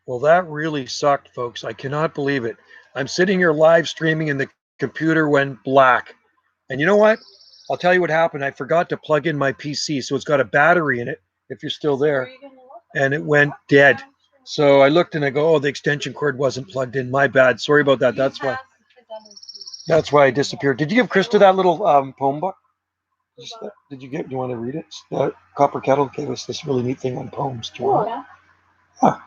Well, that really sucked, folks. I cannot believe it. I'm sitting here live streaming and the computer went black. And you know what? I'll tell you what happened. I forgot to plug in my PC. So it's got a battery in it, if you're still there, and it went dead. So I looked and I go, oh, the extension cord wasn't plugged in. My bad. Sorry about that. That's why I disappeared. Did you give Krista that little poem book? Did you get? Do you want to read it? Copper Kettle gave us this really neat thing on poems. Do you want it? Huh.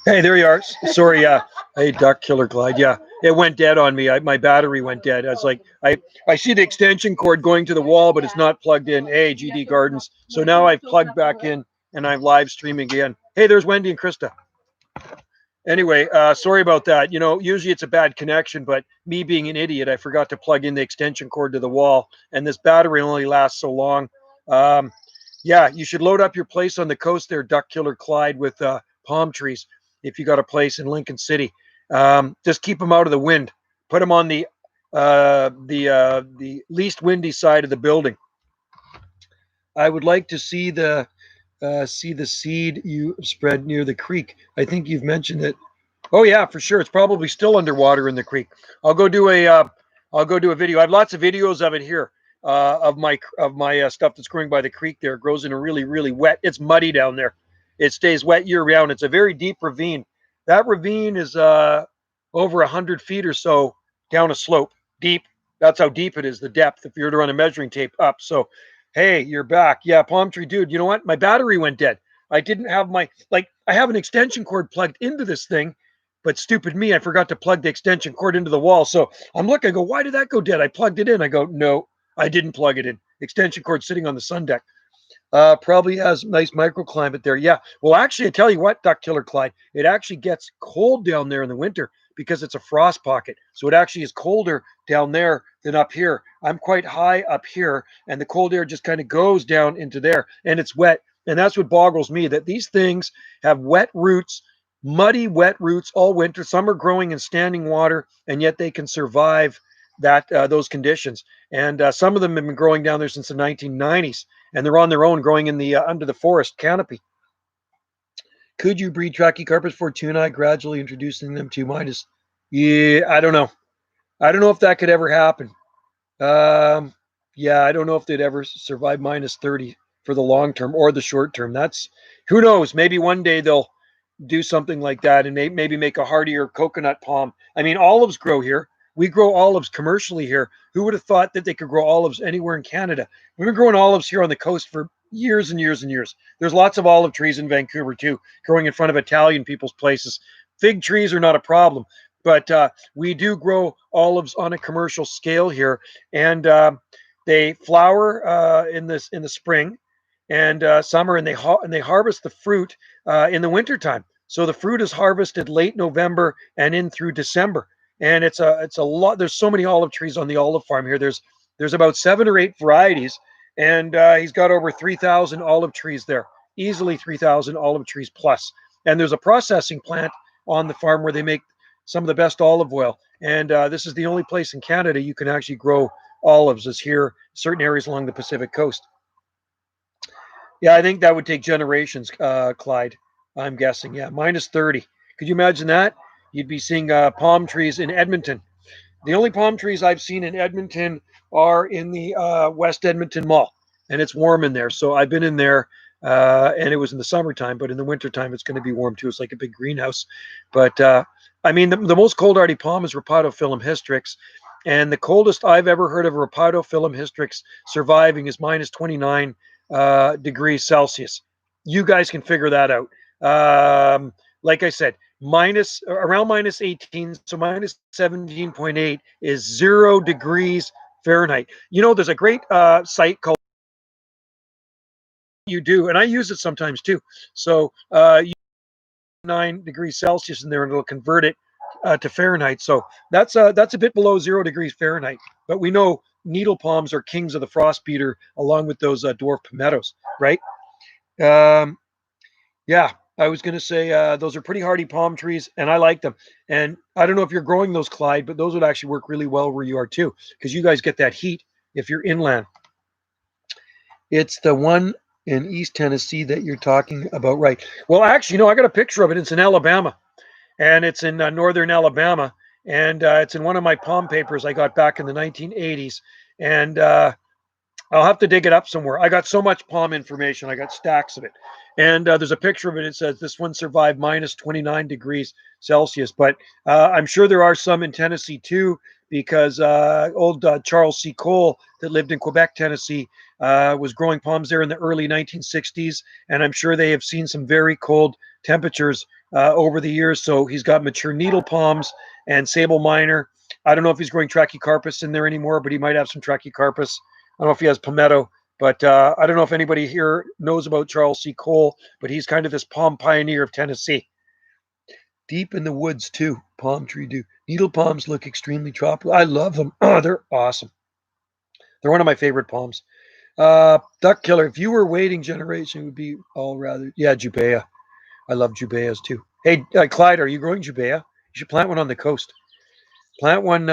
Hey, there you are. Sorry, hey, Duck Killer Clyde. Yeah, it went dead on me. My battery went dead. I was like, I see the extension cord going to the wall, but it's not plugged in. Hey, GD Gardens. So now I've plugged back in and I'm live streaming again. Hey, there's Wendy and Krista. Anyway, sorry about that. You know, usually it's a bad connection, but me being an idiot, I forgot to plug in the extension cord to the wall, and this battery only lasts so long. Um, yeah, you should load up your place on the coast there, Duck Killer Clyde, with palm trees. If you got a place in Lincoln City, just keep them out of the wind. Put them on the least windy side of the building. I would like to see the seed you spread near the creek. I think you've mentioned it. Oh yeah, for sure. It's probably still underwater in the creek. I'll go do a I'll go do a video. I have lots of videos of it here of my stuff that's growing by the creek. There, it grows in a really wet. It's muddy down there. It stays wet year round. It's a very deep ravine. That ravine is over 100 feet or so down a slope, deep. That's how deep it is. The depth. If you were to run a measuring tape up. So, hey, you're back. Yeah, palm tree dude. You know what? My battery went dead. I didn't have my I have an extension cord plugged into this thing, but stupid me, I forgot to plug the extension cord into the wall. So I'm looking, I go, why did that go dead? I plugged it in. I go, no, I didn't plug it in. Extension cord sitting on the sun deck. Probably has nice microclimate there. Yeah. Well, actually, I tell you what, Duck Killer Clyde, it actually gets cold down there in the winter because it's a frost pocket. So it actually is colder down there than up here. I'm quite high up here, and the cold air just kind of goes down into there, and it's wet. And that's what boggles me that these things have wet roots, muddy, wet roots all winter. Some are growing in standing water, and yet they can survive that those conditions. And some of them have been growing down there since the 1990s, and they're on their own, growing in the under the forest canopy. Could you breed Trachycarpus fortuna, gradually introducing them to minus? Yeah, I don't know. I don't know if that could ever happen. Um, yeah, I don't know if they'd ever survive minus 30 for the long term or the short term. That's who knows. Maybe one day they'll do something like that and maybe make a hardier coconut palm. I mean, olives grow here. We grow olives commercially here. Who would have thought that they could grow olives anywhere in Canada? We've been growing olives here on the coast for years and years and years. There's lots of olive trees in Vancouver too, growing in front of Italian people's places. Fig trees are not a problem, but we do grow olives on a commercial scale here, and they flower in the spring and summer, and they harvest the fruit in the wintertime. So the fruit is harvested late November and in through December. And it's a lot. There's so many olive trees on the olive farm here. There's about 7 or 8 varieties, and he's got over 3,000 olive trees there, easily 3,000 olive trees plus. And there's a processing plant on the farm where they make some of the best olive oil. And this is the only place in Canada you can actually grow olives, is here, certain areas along the Pacific coast. Yeah, I think that would take generations, Clyde. I'm guessing. Yeah, minus 30. Could you imagine that? You'd be seeing palm trees in Edmonton. The only palm trees I've seen in Edmonton are in the West Edmonton Mall, and it's warm in there. So I've been in there, and it was in the summertime, but in the wintertime, it's going to be warm too. It's like a big greenhouse. But I mean, the most cold hardy palm is Rhapidophyllum hystrix. And the coldest I've ever heard of Rhapidophyllum hystrix surviving is minus 29 degrees Celsius. You guys can figure that out. Like I said, minus around minus 18, so minus 17.8 is 0 degrees Fahrenheit. You know, there's a great site called You Do, and I use it sometimes too. So you 9 degrees Celsius in there, and it'll convert it to Fahrenheit. So that's a bit below 0 degrees Fahrenheit. But we know needle palms are kings of the frost beater, along with those dwarf palmettos, right? Um, yeah, I was going to say those are pretty hardy palm trees, and I like them. And I don't know if you're growing those, Clyde, but those would actually work really well where you are too, because you guys get that heat if you're inland. It's the one in East Tennessee that you're talking about, right? Well, actually, I got a picture of it. It's in Alabama, and it's in northern Alabama, and it's in one of my palm papers I got back in the 1980s, and I'll have to dig it up somewhere. I got so much palm information. I got stacks of it. And there's a picture of it. It says this one survived minus 29 degrees Celsius. But I'm sure there are some in Tennessee too, because old Charles C. Cole, that lived in Quebec, Tennessee, was growing palms there in the early 1960s. And I'm sure they have seen some very cold temperatures over the years. So he's got mature needle palms and sable minor. I don't know if he's growing Trachycarpus in there anymore, but he might have some Trachycarpus. I don't know if he has palmetto, but I don't know if anybody here knows about Charles C. Cole, but he's kind of this palm pioneer of Tennessee. Deep in the woods too, palm tree do. Needle palms look extremely tropical. I love them. Oh, they're awesome. They're one of my favorite palms. Duck killer. If you were waiting generation, it would be all rather. Yeah, Jubea. I love Jubeas too. Hey, Clyde, are you growing Jubea? You should plant one on the coast. Plant one.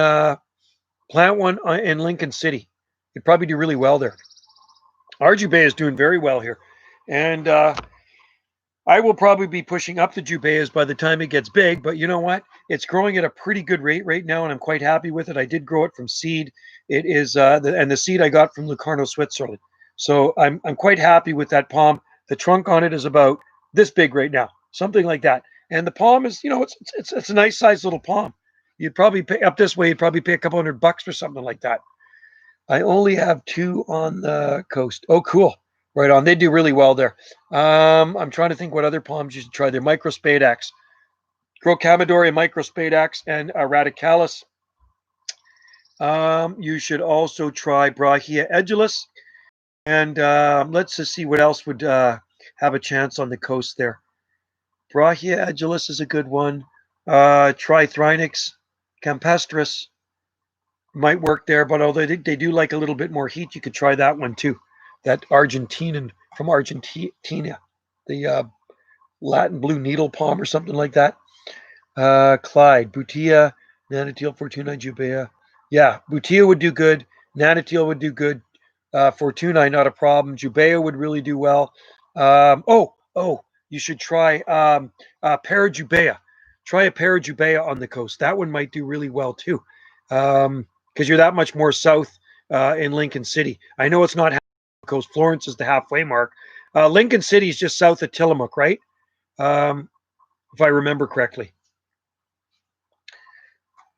Plant one in Lincoln City. You'd probably do really well there. Our Jubea is doing very well here, and I will probably be pushing up the Jubeas by the time it gets big. But you know what? It's growing at a pretty good rate right now, and I'm quite happy with it. I did grow it from seed. It is, and the seed I got from Locarno, Switzerland. So I'm quite happy with that palm. The trunk on it is about this big right now, something like that. And the palm is, it's a nice sized little palm. You'd probably pay up this way. You'd probably pay a couple $100 for something like that. I only have 2 on the coast. Oh, cool. Right on. They do really well there. I'm trying to think what other palms you should try there. Microspadax. Grow Commodore, Microspadax, and Radicalis. You should also try Brahia edulis. And let's just see what else would have a chance on the coast there. Brahia edulis is a good one. Try Thrynix campestris. Might work there, but although they do like a little bit more heat, you could try that one too. That Argentinian from Argentina, the Latin blue needle palm or something like that. Clyde, Butia, Nanotil, Fortuna, Jubea. Yeah, Butia would do good. Nanotil would do good. Fortuna, not a problem. Jubea would really do well. You should try Parajubea. Try a Parajubea on the coast. That one might do really well too. Because you're that much more south in Lincoln City. I know it's not half the coast. Florence is the halfway mark. Lincoln City is just south of Tillamook, right? If I remember correctly.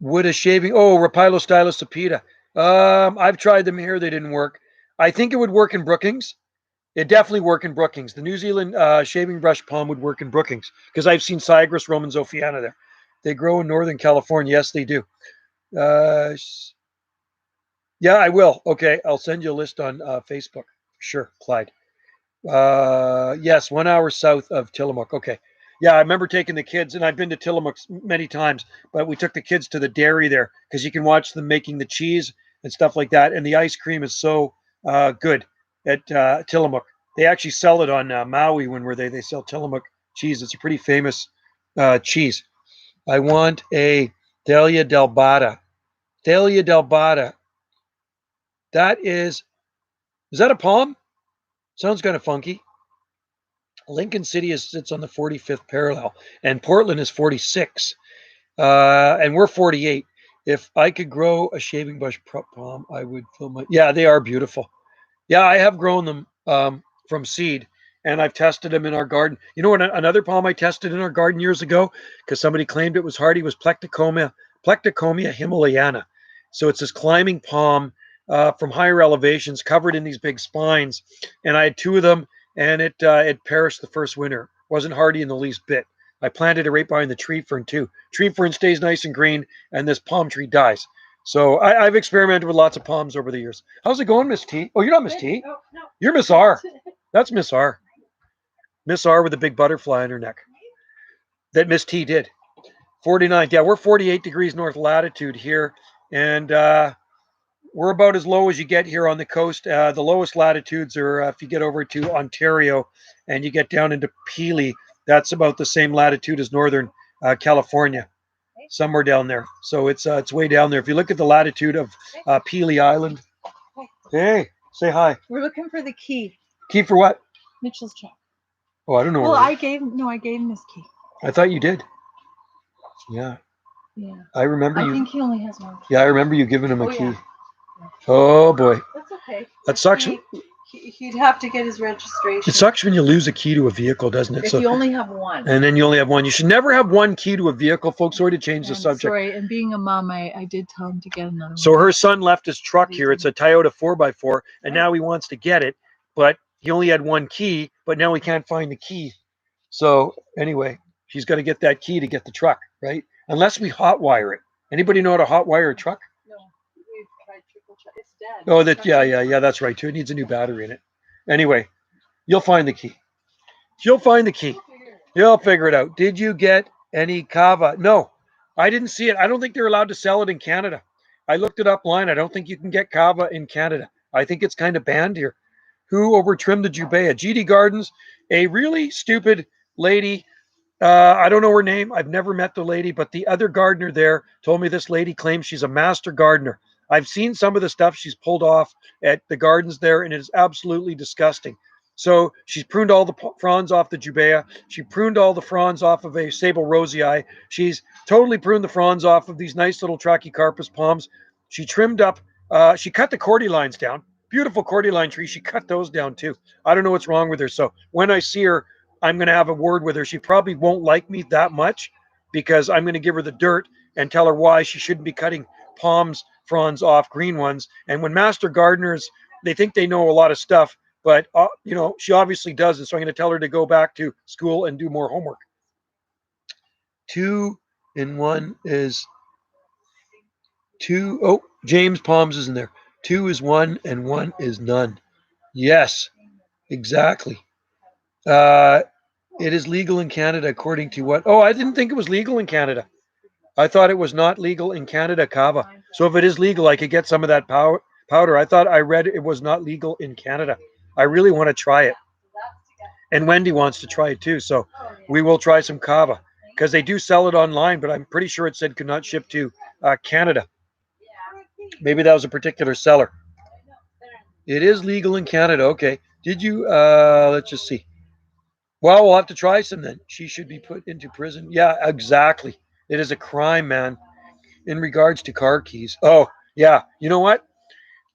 Would a shaving? Oh, Rapilostylosapida. I've tried them here. They didn't work. I think it would work in Brookings. It definitely work in Brookings. The New Zealand shaving brush palm would work in Brookings because I've seen Cygris romanzophiana there. They grow in Northern California. Yes, they do. Yeah, I will. Okay, I'll send you a list on Facebook. Sure, Clyde. Yes, 1 hour south of Tillamook. Okay. Yeah, I remember taking the kids, and I've been to Tillamook many times, but we took the kids to the dairy there because you can watch them making the cheese and stuff like that. And the ice cream is so good at Tillamook. They actually sell it on Maui when we're there. They sell Tillamook cheese. It's a pretty famous cheese. I want a Thalia delbata. Thalia delbata. That is that a palm? Sounds kind of funky. Lincoln City sits on the 45th parallel, and Portland is 46, and we're 48. If I could grow a shaving bush palm, I would fill my. Yeah, they are beautiful. Yeah, I have grown them from seed, and I've tested them in our garden. You know what? Another palm I tested in our garden years ago because somebody claimed it was hardy was Plectocomia himalayana. So it's this climbing palm from higher elevations, covered in these big spines, and I had 2 of them, and it perished the first winter. Wasn't hardy in the least bit. I planted it right behind the tree fern too. Tree fern stays nice and green, and this palm tree dies. So I've experimented with lots of palms over the years. How's it going, Miss T? Oh, you're not Miss T. Oh, no. You're Miss R. That's Miss R. Miss R with a big butterfly on her neck. That Miss T did. 49. Yeah, we're 48 degrees north latitude here, and we're about as low as you get here on the coast. The lowest latitudes are if you get over to Ontario and you get down into Pelee. That's about the same latitude as northern California, somewhere down there. So it's way down there. If you look at the latitude of Pelee Island. Hey, say hi. We're looking for the key. Key for what? Mitchell's truck. Oh, I don't know. Well, where- I gave him his key. I thought you did. Yeah, Yeah. I remember I you. think he only has one. Yeah, I remember you giving him a Oh, key. yeah. Oh boy, That's okay. that sucks. He'd have to get his registration. It sucks when you lose a key to a vehicle, doesn't it? If you only have one. And then you only have one. You should never have one key to a vehicle, folks. Sorry to change the subject. Sorry, and being a mom, I did tell him to get another one. So her son left his truck here. It's a Toyota 4x4, and now he wants to get it, but he only had one key, but now he can't find the key. So anyway, she's got to get that key to get the truck, right? Unless we hotwire it. Anybody know how to hotwire a truck? No, we've tried triple check. It's dead. Oh, yeah, that's right too. It needs a new battery in it. Anyway, you'll find the key. You'll find the key. You'll figure it out. Did you get any kava? No, I didn't see it. I don't think they're allowed to sell it in Canada. I looked it up online. I don't think you can get kava in Canada. I think it's kind of banned here. Who overtrimmed the Jubea? GD Gardens, a really stupid lady. I don't know her name. I've never met the lady, but the other gardener there told me this lady claims she's a master gardener. I've seen some of the stuff she's pulled off at the gardens there, and it is absolutely disgusting. So she's pruned all the fronds off the Jubea. She pruned all the fronds off of a Sable Rosii. She's totally pruned the fronds off of these nice little Trachycarpus palms. She trimmed up, she cut the cordylines down. Beautiful cordyline trees. She cut those down too. I don't know what's wrong with her. So when I see her, I'm going to have a word with her. She probably won't like me that much because I'm going to give her the dirt and tell her why she shouldn't be cutting palms fronds off green ones. And when master gardeners, they think they know a lot of stuff, but she obviously doesn't. So I'm going to tell her to go back to school and do more homework. 2 and 1 is 2. Oh, James Palms isn't there. 2 is 1 and 1 is none. Yes, exactly. It is legal in Canada according to what? Oh, I didn't think it was legal in Canada. I thought it was not legal in Canada, kava. So if it is legal, I could get some of that powder. I thought I read it was not legal in Canada. I really want to try it. And Wendy wants to try it too. So we will try some kava because they do sell it online, but I'm pretty sure it said could not ship to Canada. Maybe that was a particular seller. It is legal in Canada. Okay. Did you, let's just see. Well, we'll have to try some then. She should be put into prison. Yeah, exactly. It is a crime, man. In regards to car keys. Oh, yeah. You know what?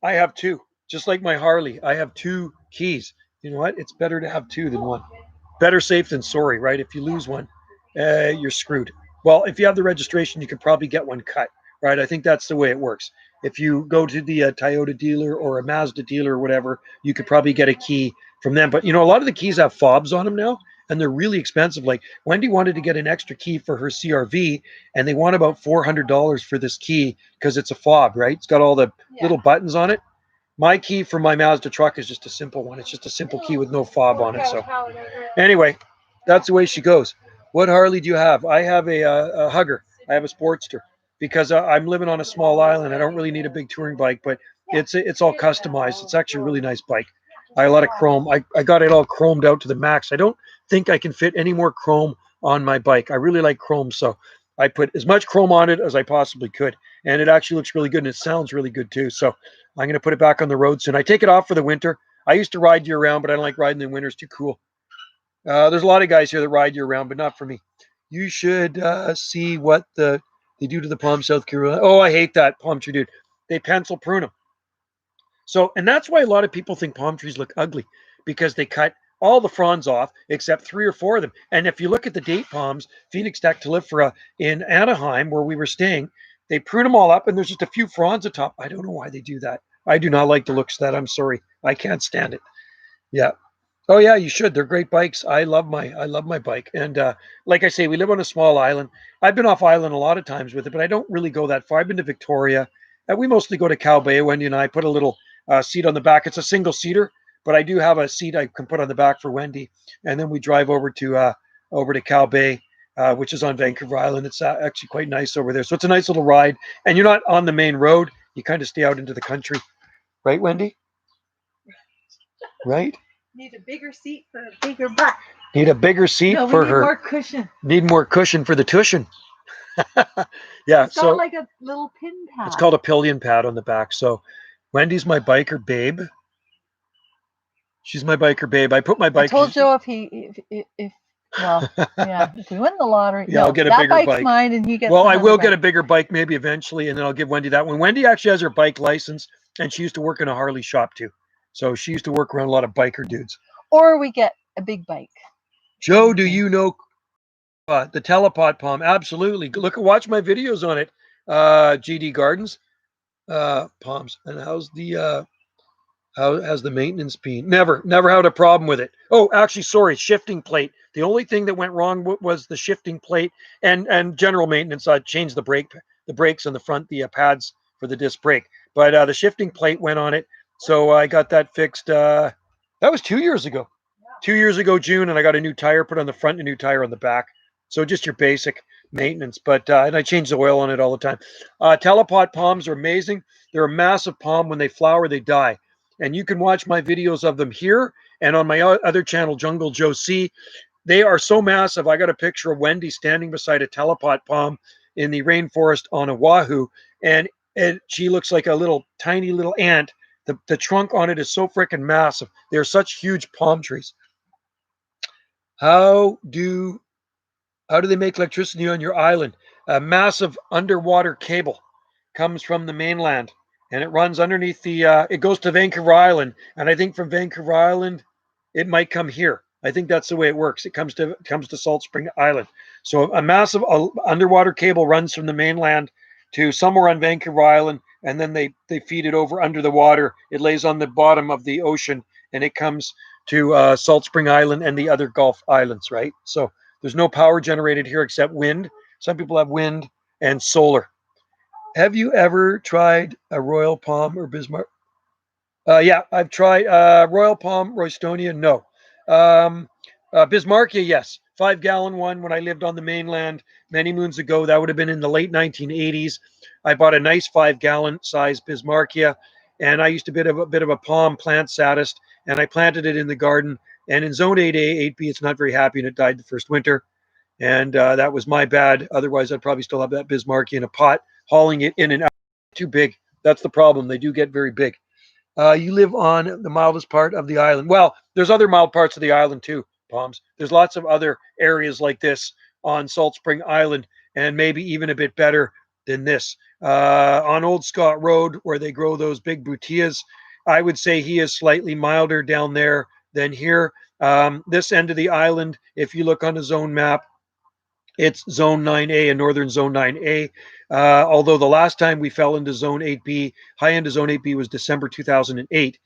I have 2. Just like my Harley, I have 2 keys. You know what? It's better to have 2 than 1. Better safe than sorry, right? If you lose one, you're screwed. Well, if you have the registration, you could probably get one cut, right? I think that's the way it works. If you go to the Toyota dealer or a Mazda dealer or whatever, you could probably get a key from them. But, a lot of the keys have fobs on them now, and they're really expensive. Like Wendy wanted to get an extra key for her CRV, and they want about $400 for this key because it's a fob, right? It's got all the little buttons on it. My key for my Mazda truck is just a simple one. It's just a simple key with no fob on it. So anyway, that's the way she goes. What Harley do you have? I have a Hugger. I have a Sportster because I'm living on a small island. I don't really need a big touring bike, but it's all customized. It's actually a really nice bike. I have a lot of chrome. I got it all chromed out to the max. I don't think I can fit any more chrome on my bike. I really like chrome, so I put as much chrome on it as I possibly could. And it actually looks really good, and it sounds really good too. So I'm going to put it back on the road soon. I take it off for the winter. I used to ride year round, but I don't like riding in winter. It's too cool. There's a lot of guys here that ride year round, but not for me. You should see what they do to the palm, South Carolina. Oh, I hate that palm tree, dude. They pencil prune them. So, and that's why a lot of people think palm trees look ugly because they cut all the fronds off except 3 or 4 of them. And if you look at the date palms, Phoenix dactylifera in Anaheim, where we were staying, they prune them all up and there's just a few fronds atop. I don't know why they do that. I do not like the looks of that. I'm sorry. I can't stand it. Yeah. Oh yeah, you should. They're great bikes. I love my bike. And like I say, we live on a small island. I've been off island a lot of times with it, but I don't really go that far. I've been to Victoria. We mostly go to Cow Bay. Wendy and I put a little seat on the back. It's a single seater, but I do have a seat I can put on the back for Wendy. And then we drive over to Cow Bay, which is on Vancouver Island. It's actually quite nice over there. So it's a nice little ride. And you're not on the main road. You kind of stay out into the country. Right, Wendy? Right? Need a bigger seat for a bigger butt. Need a bigger seat no, for need her. More cushion. Need more cushion for the tushin. Yeah, it's got like a little pin pad. It's called a pillion pad on the back. So Wendy's my biker babe. She's my biker babe. I put my I bike. told Joe if well, yeah, if we win the lottery, Yeah, I'll no, get a that bigger bike's bike. mine and he gets Well, I another will get a bike. bigger bike maybe eventually, and then I'll give Wendy that one. Wendy actually has her bike license, and she used to work in a Harley shop too. So she used to work around a lot of biker dudes. Or we get a big bike. Joe, do you know the telepot palm? Absolutely. Watch my videos on it. GD Gardens palms. And how has the maintenance been? Never had a problem with it. Oh, actually, sorry, shifting plate. The only thing that went wrong was the shifting plate and general maintenance. I changed the brakes on the front, the pads for the disc brake, but the shifting plate went on it, so I got that fixed. That was 2 years ago. 2 years ago, June, and I got a new tire put on the front and a new tire on the back. So just your basic maintenance, but and I change the oil on it all the time. Telepot palms are amazing. They're a massive palm. When they flower, they die. And you can watch my videos of them here and on my other channel, Jungle Joe C. They are so massive. I got a picture of Wendy standing beside a telepot palm in the rainforest on Oahu, and she looks like a little tiny little ant. The trunk on it is so freaking massive. They're such huge palm trees. How do they make electricity on your island? A massive underwater cable comes from the mainland, and it runs underneath the. It goes to Vancouver Island, and I think from Vancouver Island, it might come here. I think that's the way it works. It comes to Salt Spring Island. So a massive underwater cable runs from the mainland to somewhere on Vancouver Island, and then they feed it over under the water. It lays on the bottom of the ocean, and it comes to Salt Spring Island and the other Gulf Islands. Right. So there's no power generated here except wind. Some people have wind and solar. Have you ever tried a Royal Palm or Bismarck? Yeah, I've tried Royal Palm, Roystonia. No. Bismarckia, yes. 5-gallon one when I lived on the mainland many moons ago. That would have been in the late 1980s. I bought a nice 5-gallon size Bismarckia, and I used a bit of a palm plant saddest, and I planted it in the garden. And in Zone 8A, 8B, it's not very happy, and it died the first winter. And that was my bad. Otherwise, I'd probably still have that Bismarckia in a pot, hauling it in and out. Too big. That's the problem. They do get very big. You live on the mildest part of the island. Well, there's other mild parts of the island too, Palms. There's lots of other areas like this on Salt Spring Island, and maybe even a bit better than this. On Old Scott Road, where they grow those big butias, I would say he is slightly milder down there than here. This end of the island, if you look on the zone map, it's Zone 9A and Northern Zone 9A. Although the last time we fell into Zone 8B, high end of Zone 8B was December 2008.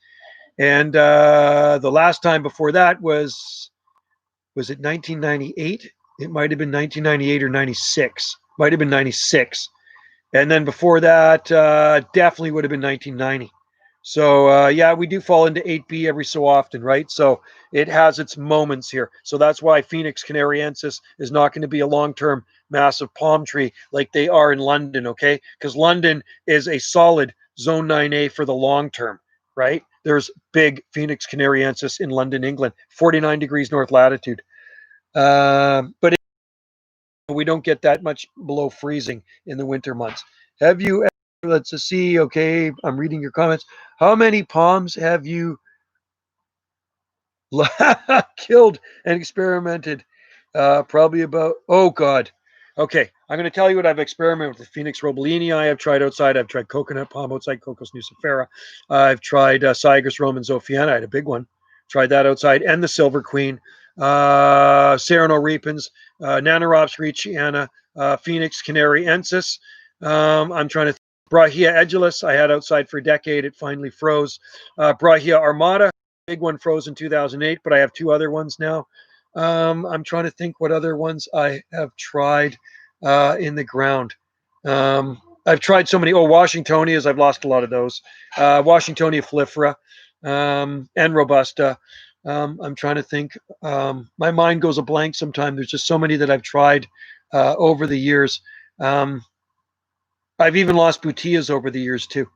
And the last time before that was it 1998? It might have been 1998 or 96. Might have been 96. And then before that, definitely would have been 1990. So yeah, we do fall into 8B every so often, right? So it has its moments here. So that's why Phoenix canariensis is not going to be a long-term massive palm tree like they are in London, okay? Because London is a solid Zone 9A for the long term, right? There's big Phoenix canariensis in London, England, 49 degrees north latitude. But we don't get that much below freezing in the winter months. Have you ever, let's see, okay, I'm reading your comments. How many palms have you killed and experimented? Probably about, oh God. Okay, I'm going to tell you what I've experimented with. Phoenix robelini I've tried outside. I've tried coconut palm outside, Cocos nucifera. I've tried Cygus Roman Zophiana. I had a big one. Tried that outside. And the Silver Queen. Sereno repens, Nanoropes ricciana, Phoenix canariensis. I'm trying to think. Brahia edulis, I had outside for a decade. It finally froze. Brahia armata, big one froze in 2008, but I have two other ones now. I'm trying to think what other ones I have tried in the ground. I've tried so many. Oh, Washingtonias, I've lost a lot of those. Washingtonia flifera and robusta. I'm trying to think. My mind goes a blank sometimes. There's just so many that I've tried over the years. I've even lost butias over the years too,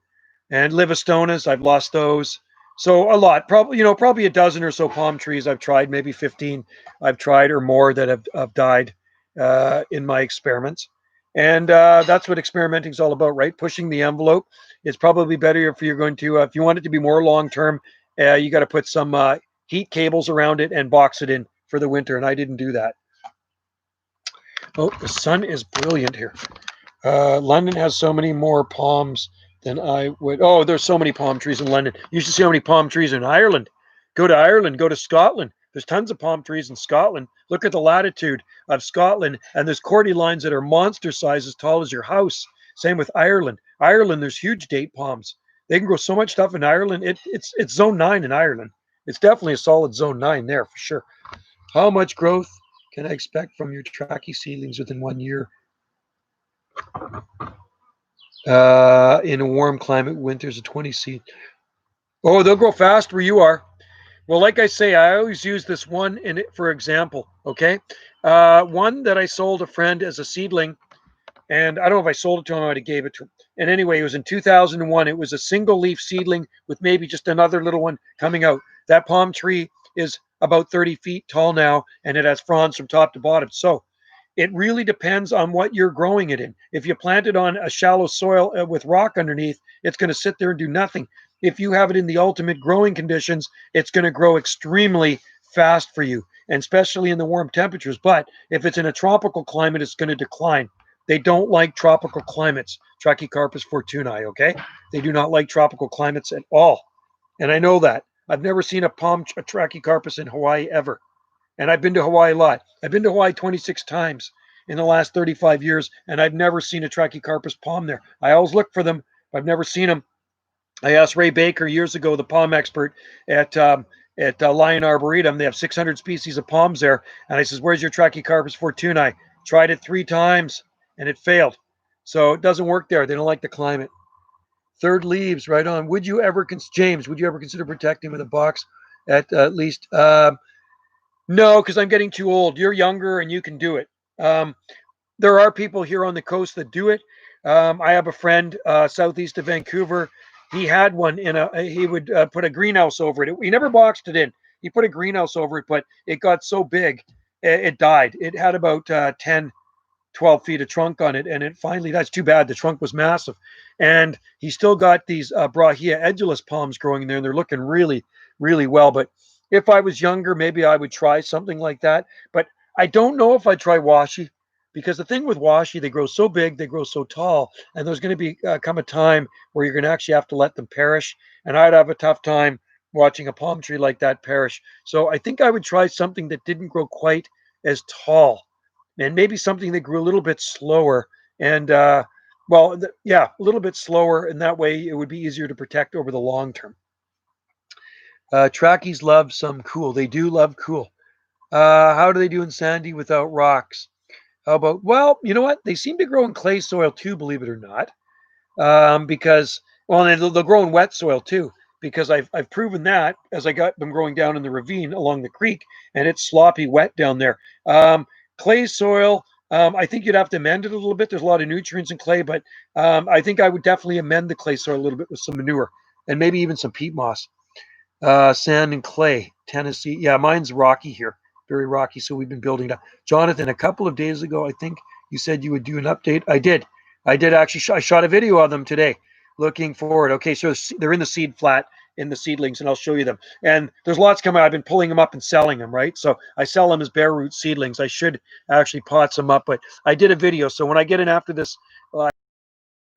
and livistonas. I've lost those. So a lot, probably a dozen or so palm trees I've tried, maybe 15 I've tried or more that have died in my experiments. And that's what experimenting is all about, right? Pushing the envelope. It's probably better if you're going to, if you want it to be more long term, you got to put some heat cables around it and box it in for the winter, and I didn't do that. Oh, the sun is brilliant here. London has so many more palms than I would. Oh, there's so many palm trees in London. You should see how many palm trees in Ireland. Go to Ireland, go to Scotland. There's tons of palm trees in Scotland. Look at the latitude of Scotland, and there's cordylines that are monster size, as tall as your house. Same with Ireland. Ireland, there's huge date palms. They can grow so much stuff in Ireland. It's zone 9 in Ireland. It's definitely a solid zone 9 there for sure. How much growth can I expect from your trachea seedlings within 1 year? In a warm climate, winter's a 20 seed. Oh, they'll grow fast where you are. Well, like I say, I always use this one in it for example. Okay, one that I sold a friend as a seedling, and I don't know if I sold it to him or I gave it to him. And anyway, it was in 2001. It was a single leaf seedling with maybe just another little one coming out. That palm tree is about 30 feet tall now, and it has fronds from top to bottom. So it really depends on what you're growing it in. If you plant it on a shallow soil with rock underneath, it's going to sit there and do nothing. If you have it in the ultimate growing conditions, it's going to grow extremely fast for you, and especially in the warm temperatures. But if it's in a tropical climate, it's going to decline. They don't like tropical climates, Trachycarpus fortunei, okay? They do not like tropical climates at all. And I know that. I've never seen a Trachycarpus in Hawaii ever. And I've been to Hawaii a lot. I've been to Hawaii 26 times in the last 35 years, and I've never seen a Trachycarpus palm there. I always look for them, but I've never seen them. I asked Ray Baker years ago, the palm expert at Lion Arboretum. They have 600 species of palms there. And I says, where's your Trachycarpus fortunei? Tried it 3 times, and it failed. So it doesn't work there. They don't like the climate. Third leaves, right on. Would you ever, James, would you ever consider protecting with a box at least? No, because I'm getting too old. You're younger and you can do it. There are people here on the coast that do it. I have a friend southeast of Vancouver. He had one he would put a greenhouse over it. He never boxed it in. He put a greenhouse over it, but it got so big, it died. It had about 10, 12 feet of trunk on it, and it finally, that's too bad. The trunk was massive. And he still got these Brahia edulis palms growing in there, and they're looking really, really well. But if I was younger, maybe I would try something like that. But I don't know if I'd try washi, because the thing with washi, they grow so big, they grow so tall, and there's going to be come a time where you're going to actually have to let them perish. And I'd have a tough time watching a palm tree like that perish. So I think I would try something that didn't grow quite as tall, and maybe something that grew a little bit slower. And a little bit slower, and that way it would be easier to protect over the long term. Trackies love some cool. They do love cool. How do they do in sandy without rocks? How about, well, you know what? They seem to grow in clay soil too, believe it or not. Because, well, and they'll grow in wet soil too, because I've proven that as I got them growing down in the ravine along the creek, and it's sloppy wet down there. Clay soil, I think you'd have to amend it a little bit. There's a lot of nutrients in clay, but I think I would definitely amend the clay soil a little bit with some manure and maybe even some peat moss. Sand and clay, Tennessee. Yeah, mine's rocky here. Very rocky, so we've been building it up. Jonathan, a couple of days ago, I think you said you would do an update. I did actually. I shot a video of them today. Looking forward. Okay, so they're in the seed flat in the seedlings, and I'll show you them. And there's lots coming out. I've been pulling them up and selling them, right? So I sell them as bare root seedlings. I should actually pot some up, but I did a video. So when I get in after this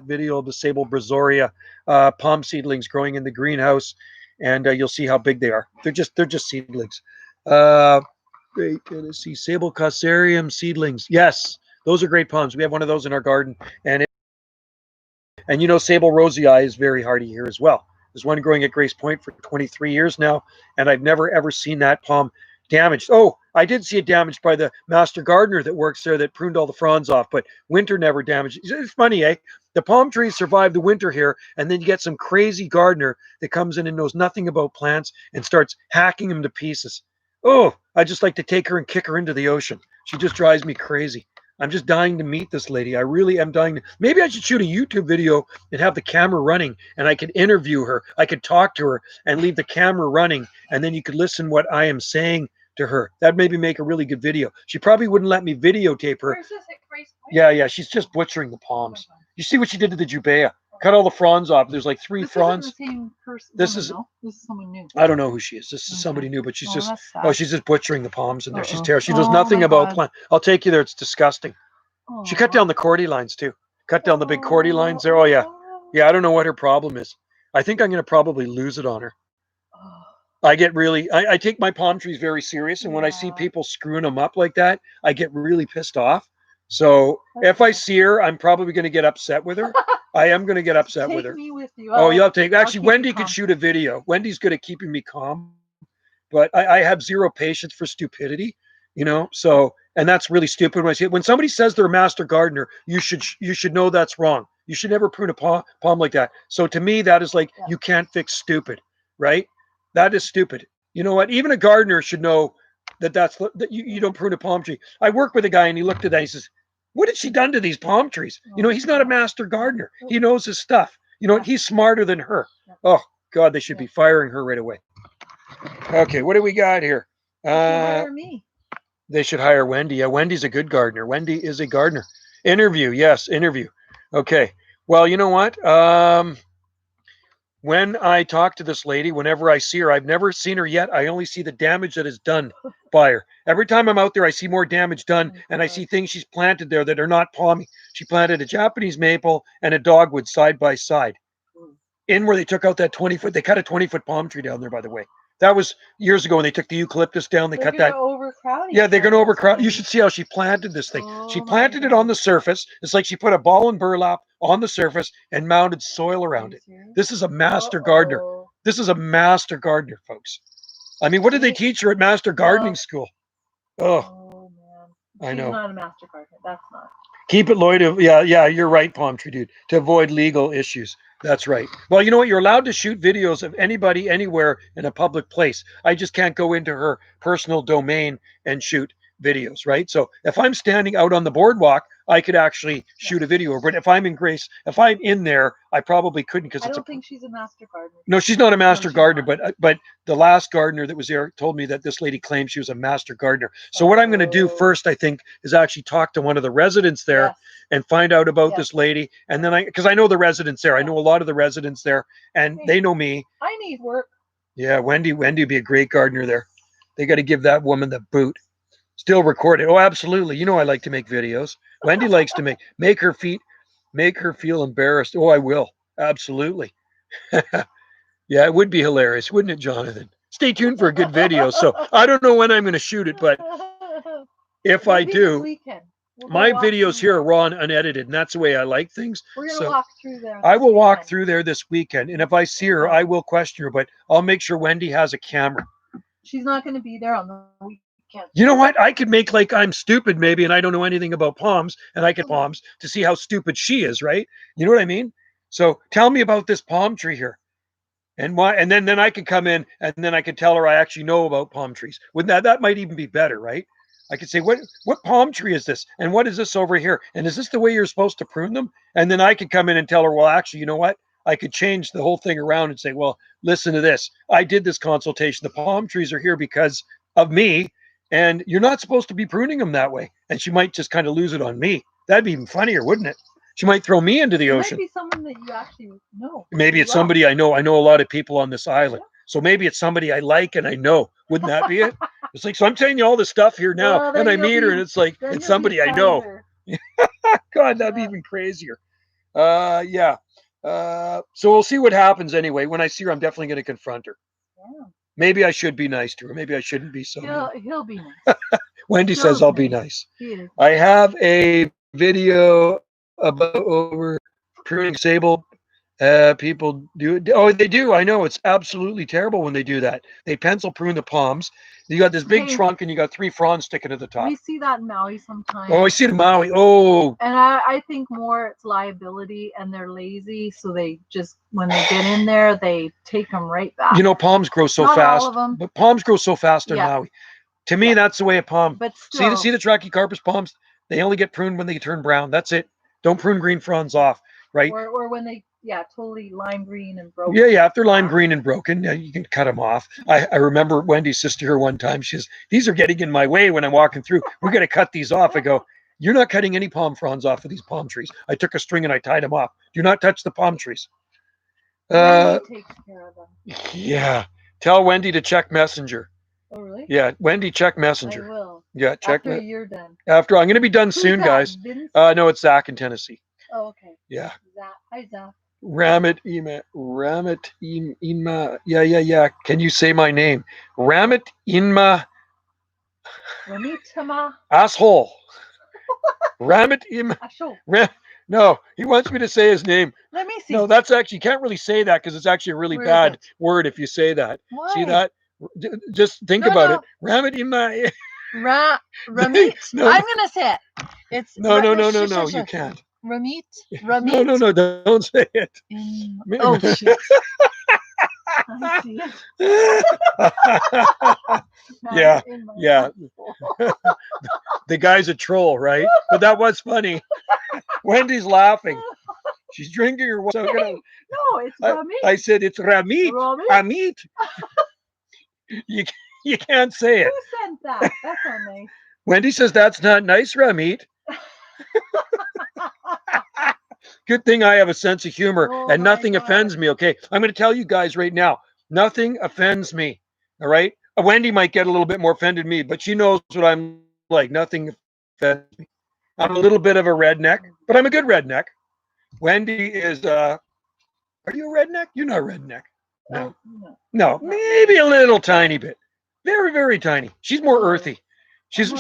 video of the Sable Brazoria palm seedlings growing in the greenhouse, and you'll see how big they are. They're just seedlings. Great Tennessee Sable Cassarium seedlings. Yes, those are great palms. We have one of those in our garden, and you know, Sable Rosii is very hardy here as well. There's one growing at Grace Point for 23 years now, and I've never ever seen that palm damaged. Oh, I did see it damaged by the master gardener that works there that pruned all the fronds off, but winter never damaged. It's funny, eh? The palm trees survive the winter here, and then you get some crazy gardener that comes in and knows nothing about plants and starts hacking them to pieces. Oh, I just like to take her and kick her into the ocean. She just drives me crazy. I'm just dying to meet this lady. I really am dying to. Maybe I should shoot a YouTube video and have the camera running, and I could interview her. I could talk to her and leave the camera running, and then you could listen what I am saying to her. That'd maybe make a really good video. She probably wouldn't let me videotape her. Where's this at Grace Point? Yeah, she's just butchering the palms. You see what she did to the Jubea? Cut all the fronds off. There's like 3 This fronds. isn't the same person. This woman, is- no? This is someone new. I don't know who she is. This is Okay. somebody new, but she's Oh, just that's sad. oh, she's just butchering the palms in there. She's Uh-oh. terrible. She knows Oh, nothing my about God. plant. I'll take you there. It's disgusting. She cut Aw. down the cordy lines too. Cut down the big cordy lines there. Oh yeah. Yeah, I don't know what her problem is. I think I'm going to probably lose it on her. Oh. I get really, I take my palm trees very serious. And when I see Yeah. people screwing them up like that, I get really pissed off. So if I see her, I'm probably going to get upset with her. I am going to get upset with Take her. me with you. Oh, you'll take, I'll actually, keep you Wendy could calm. shoot a video. Wendy's good at keeping me calm, but I have zero patience for stupidity, so, and that's really stupid when I see it. When somebody says they're a master gardener, you should know that's wrong. You should never prune a palm like that. So to me, that is like, Yeah. you can't fix stupid, right? That is stupid. You know what? Even a gardener should know that you don't prune a palm tree. I work with a guy and he looked at that. He says, "What has she done to these palm trees?" He's not a master gardener. He knows his stuff. Yeah. He's smarter than her. Yeah. Oh God, they should Yeah. be firing her right away. Okay, what do we got here? You should hire me. They should hire Wendy. Yeah, Wendy's a good gardener. Wendy is a gardener. Interview, yes, interview. Okay. Well, you know what? When I talk to this lady, whenever I see her, I've never seen her yet. I only see the damage that is done by her. Every time I'm out there, I see more damage done, and I see things she's planted there that are not palmy. She planted a Japanese maple and a dogwood side by side. In where they took out that 20-foot, they cut a 20-foot palm tree down there, by the way. That was years ago when they took the eucalyptus down. They They're cut that. overcrowding. Yeah, they're going to it or overcrowd. You something. should see how she planted this thing. She Oh my planted it God. on the surface. It's like she put a ball and burlap on the surface and mounted soil Are around you it. serious? This is a master gardener. Uh-oh. This is a master gardener, folks. I mean, what did they teach her at master gardening school? Oh, Oh man. I She's know. not a master gardener. That's not. Keep it loyal. Yeah, you're right, Palm Tree Dude, to avoid legal issues. That's right. Well, you know what? You're allowed to shoot videos of anybody anywhere in a public place. I just can't go into her personal domain and shoot videos, right? So if I'm standing out on the boardwalk, I could actually shoot a video. But if I'm in there, I probably couldn't because I it's don't think she's a master gardener. No, she's not a master she's gardener, not. but the last gardener that was there told me that this lady claimed she was a master gardener. So what I'm going to do Oh. first, I think, is actually talk to one of the residents there Yes. and find out about Yes. this lady. And then because I know the residents there, I know a lot of the residents there, and Okay. they know me. I need work. Yeah, Wendy would be a great gardener there. They got to give that woman the boot. Still recorded. Oh, absolutely. I like to make videos. Wendy likes to make her feel embarrassed. Oh, I will. Absolutely. Yeah, it would be hilarious, wouldn't it, Jonathan? Stay tuned for a good video. So I don't know when I'm going to shoot it, but if I Maybe this do, weekend. We'll go my walk videos through here are there. raw and unedited, and that's the way I like things. We're gonna So walk through there. I this will walk weekend. through there this weekend, and if I see her, I will question her, but I'll make sure Wendy has a camera. She's not gonna be there on the weekend. You know what? I could make like I'm stupid maybe, and I don't know anything about palms, and I could palms to see how stupid she is, right? You know what I mean? So tell me about this palm tree here. And why? And then I could come in, and then I could tell her I actually know about palm trees. Wouldn't that might even be better, right? I could say, what palm tree is this? And what is this over here? And is this the way you're supposed to prune them? And then I could come in and tell her, well, actually, you know what? I could change the whole thing around and say, well, listen to this. I did this consultation. The palm trees are here because of me, and you're not supposed to be pruning them that way. And she might just kind of lose it on me. That'd be even funnier, wouldn't it? She might throw me into the It ocean. might be someone that you actually know. Maybe it's Well, somebody I know. I know a lot of people on this island. So maybe it's somebody I like and I know. Wouldn't that be it? It's like, so I'm telling you all this stuff here now, Well, then and I you'll meet her, be- and it's like, then it's you'll be somebody I know. farther. God, that'd be Yeah. even crazier. Yeah. So we'll see what happens anyway. When I see her, I'm definitely going to confront her. Yeah. Maybe I should be nice to her. Maybe I shouldn't be so mean. He'll be nice. Wendy he'll says be I'll be nice. nice. He is. I have a video about over pruning sable. People do. Oh, they do. I know it's absolutely terrible when they do that. They pencil prune the palms. You got this big Hey. trunk, and you got 3 fronds sticking at the top. We see that in Maui sometimes. Oh, I see the Maui. Oh, And I think more it's liability, and they're lazy, so they just when they get in there, they take them right back. palms grow so Not fast. all of 'em. But palms grow so fast in Yeah. Maui. To me, Yeah. that's the way a palm. But See still, the Trachycarpus palms. They only get pruned when they turn brown. That's it. Don't prune green fronds off, right? or when they totally lime green and broken. Yeah. If they're lime green and broken, yeah, you can cut them off. I remember Wendy's sister here one time. She says, "These are getting in my way when I'm walking through. We're going to cut these off." I go, You're not cutting any palm fronds off of these palm trees. I took a string and I tied them off. Do not touch the palm trees. Wendy takes care of them. Yeah. Tell Wendy to check Messenger. Oh, really? Yeah, Wendy, check I Messenger. will. Yeah, check. After you're done. After I'm going to be done Who's soon, that? guys. Vince? No, it's Zach in Tennessee. Oh, okay. Yeah. Zach. Hi, Zach. Ramit Inma. Yeah. Can you say my name? Ramit Inma. Ramitama. Asshole. Ramit Inma. Asho. No, he wants me to say his name. Let me see. No, that's actually, you can't really say that because it's actually a really Where is bad it? word if you say that. Why? See that? Just think No, about no. it. Ramit Inma. Ramit. No. I'm gonna say it. It's No. shush, You shush. can't. Ramit. No, Ramit. don't say it. Oh shit. I see it. Yeah, In my yeah. The guy's a troll, right? But that was funny. Wendy's laughing. She's drinking her. So No, it's Ramit. I said it's Ramit. Ramit? Ramit. You can't say it. Who sent that? That's not nice. Wendy says that's not nice, Ramit. Good thing I have a sense of humor Oh and my nothing God. offends me. Okay, I'm going to tell you guys right now, nothing offends me. All right, Wendy might get a little bit more offended than me, but she knows what I'm like. Nothing offends me. I'm a little bit of a redneck, but I'm a good redneck. Wendy is. Are you a redneck? You're not a redneck. No, No. no, maybe a little tiny bit. Very, very tiny. She's more earthy. She's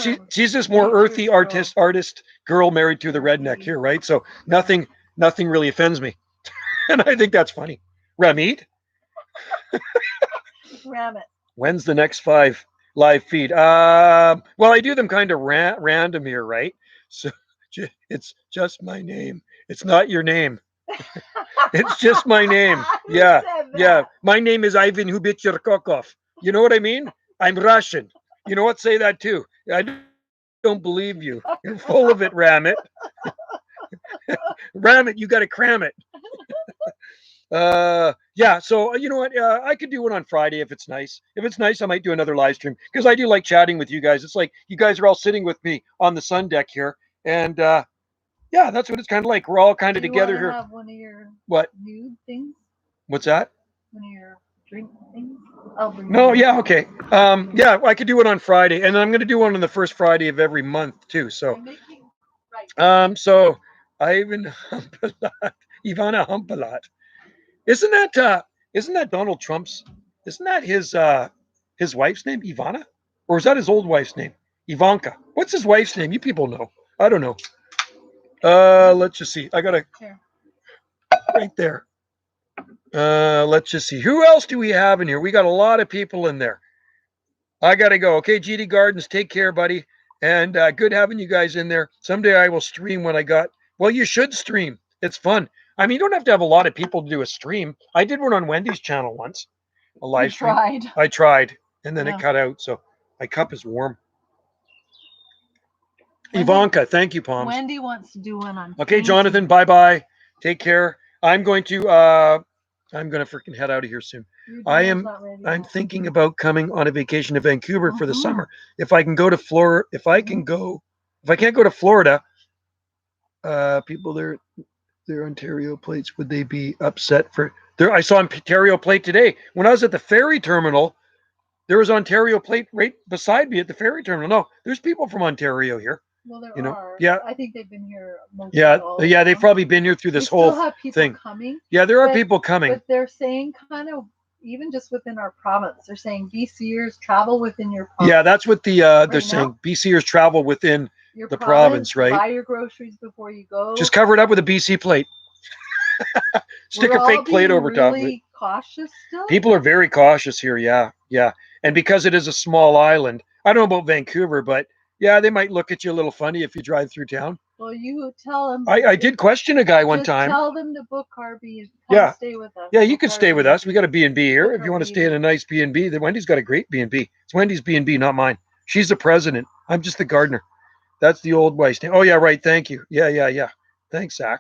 this more earthy artist girl married to the redneck here, right? So nothing really offends me, and I think that's funny. Ramit, Ram it. when's the next 5 live feed? Well, I do them kind of random here, right? So it's just my name. It's not your name. It's just my name. Who Yeah, said that? yeah. My name is Ivan Hubichirkokov. You know what I mean? I'm Russian. You know what? Say that too. I don't believe you. You're full of it, Ramit. Ramit, you got to cram it. Yeah. So you know what? I could do one on Friday if it's nice. If it's nice, I might do another live stream because I do like chatting with you guys. It's like you guys are all sitting with me on the sun deck here, and yeah, that's what it's kind of like. We're all kind of Do you together wanna here. have one of your What? nude things? What's that? One of your drink things? I'll bring No, them. yeah, okay. Yeah, I could do it on Friday, and I'm going to do one on the first Friday of every month too. So, I'm making right. so Ivan Humpalat, Ivana Humpalat, isn't that Donald Trump's? Isn't that his wife's name, Ivana, or is that his old wife's name, Ivanka? What's his wife's name? You people know. I don't know. Let's just see. I got a Here. right there. Let's just see. Who else do we have in here? We got a lot of people in there. I gotta go. Okay, GD Gardens, take care, buddy. And good having you guys in there. Someday I will stream when I got. Well, you should stream. It's fun. I mean, you don't have to have a lot of people to do a stream. I did one on Wendy's channel once, a live You stream. tried. I tried, and then Yeah. it cut out. So my cup is warm. Wendy- Ivanka, thank you, Palms. Wendy wants to do one on. Okay, painting. Jonathan, bye-bye. Take care. I'm going to freaking head out of here soon. Your I dinner's am- not ready I'm yet. thinking about coming on a vacation to Vancouver for the Mhm. summer. If I can go to Florida, if I can't go to Florida, people their Ontario plates, would they be upset for there? I saw Ontario plate today. When I was at the ferry terminal, there was Ontario plate right beside me at the ferry terminal. No, there's people from Ontario here. Well, there you know, are. yeah. I think they've been here most Yeah, all yeah, they've along. probably been here through We this still whole have people thing. coming, Yeah, there are but- people coming. but they're saying kind of even just within our province, they're saying BCers travel within your province. Yeah, that's what the Right they're now? saying. BCers travel within. Your the province, right? Buy your groceries before you go. Just cover it up with a BC plate. Stick We're a all fake plate being over top of it. really cautious still. People are very cautious here. Yeah, yeah. And because it is a small island, I don't know about Vancouver, but yeah, they might look at you a little funny if you drive through town. Well, you tell them. I did question a guy one just time. Tell them to book our B. Yeah. Stay with us. Yeah, you Book can our stay with B. us. We got a B&B here. Book If you our want to stay in B&B. a nice B&B, then Wendy's got a great B&B. It's Wendy's B&B, not mine. She's the president. I'm just the gardener. That's the old wife's name. Oh, yeah, right. Thank you. Yeah. Thanks, Zach.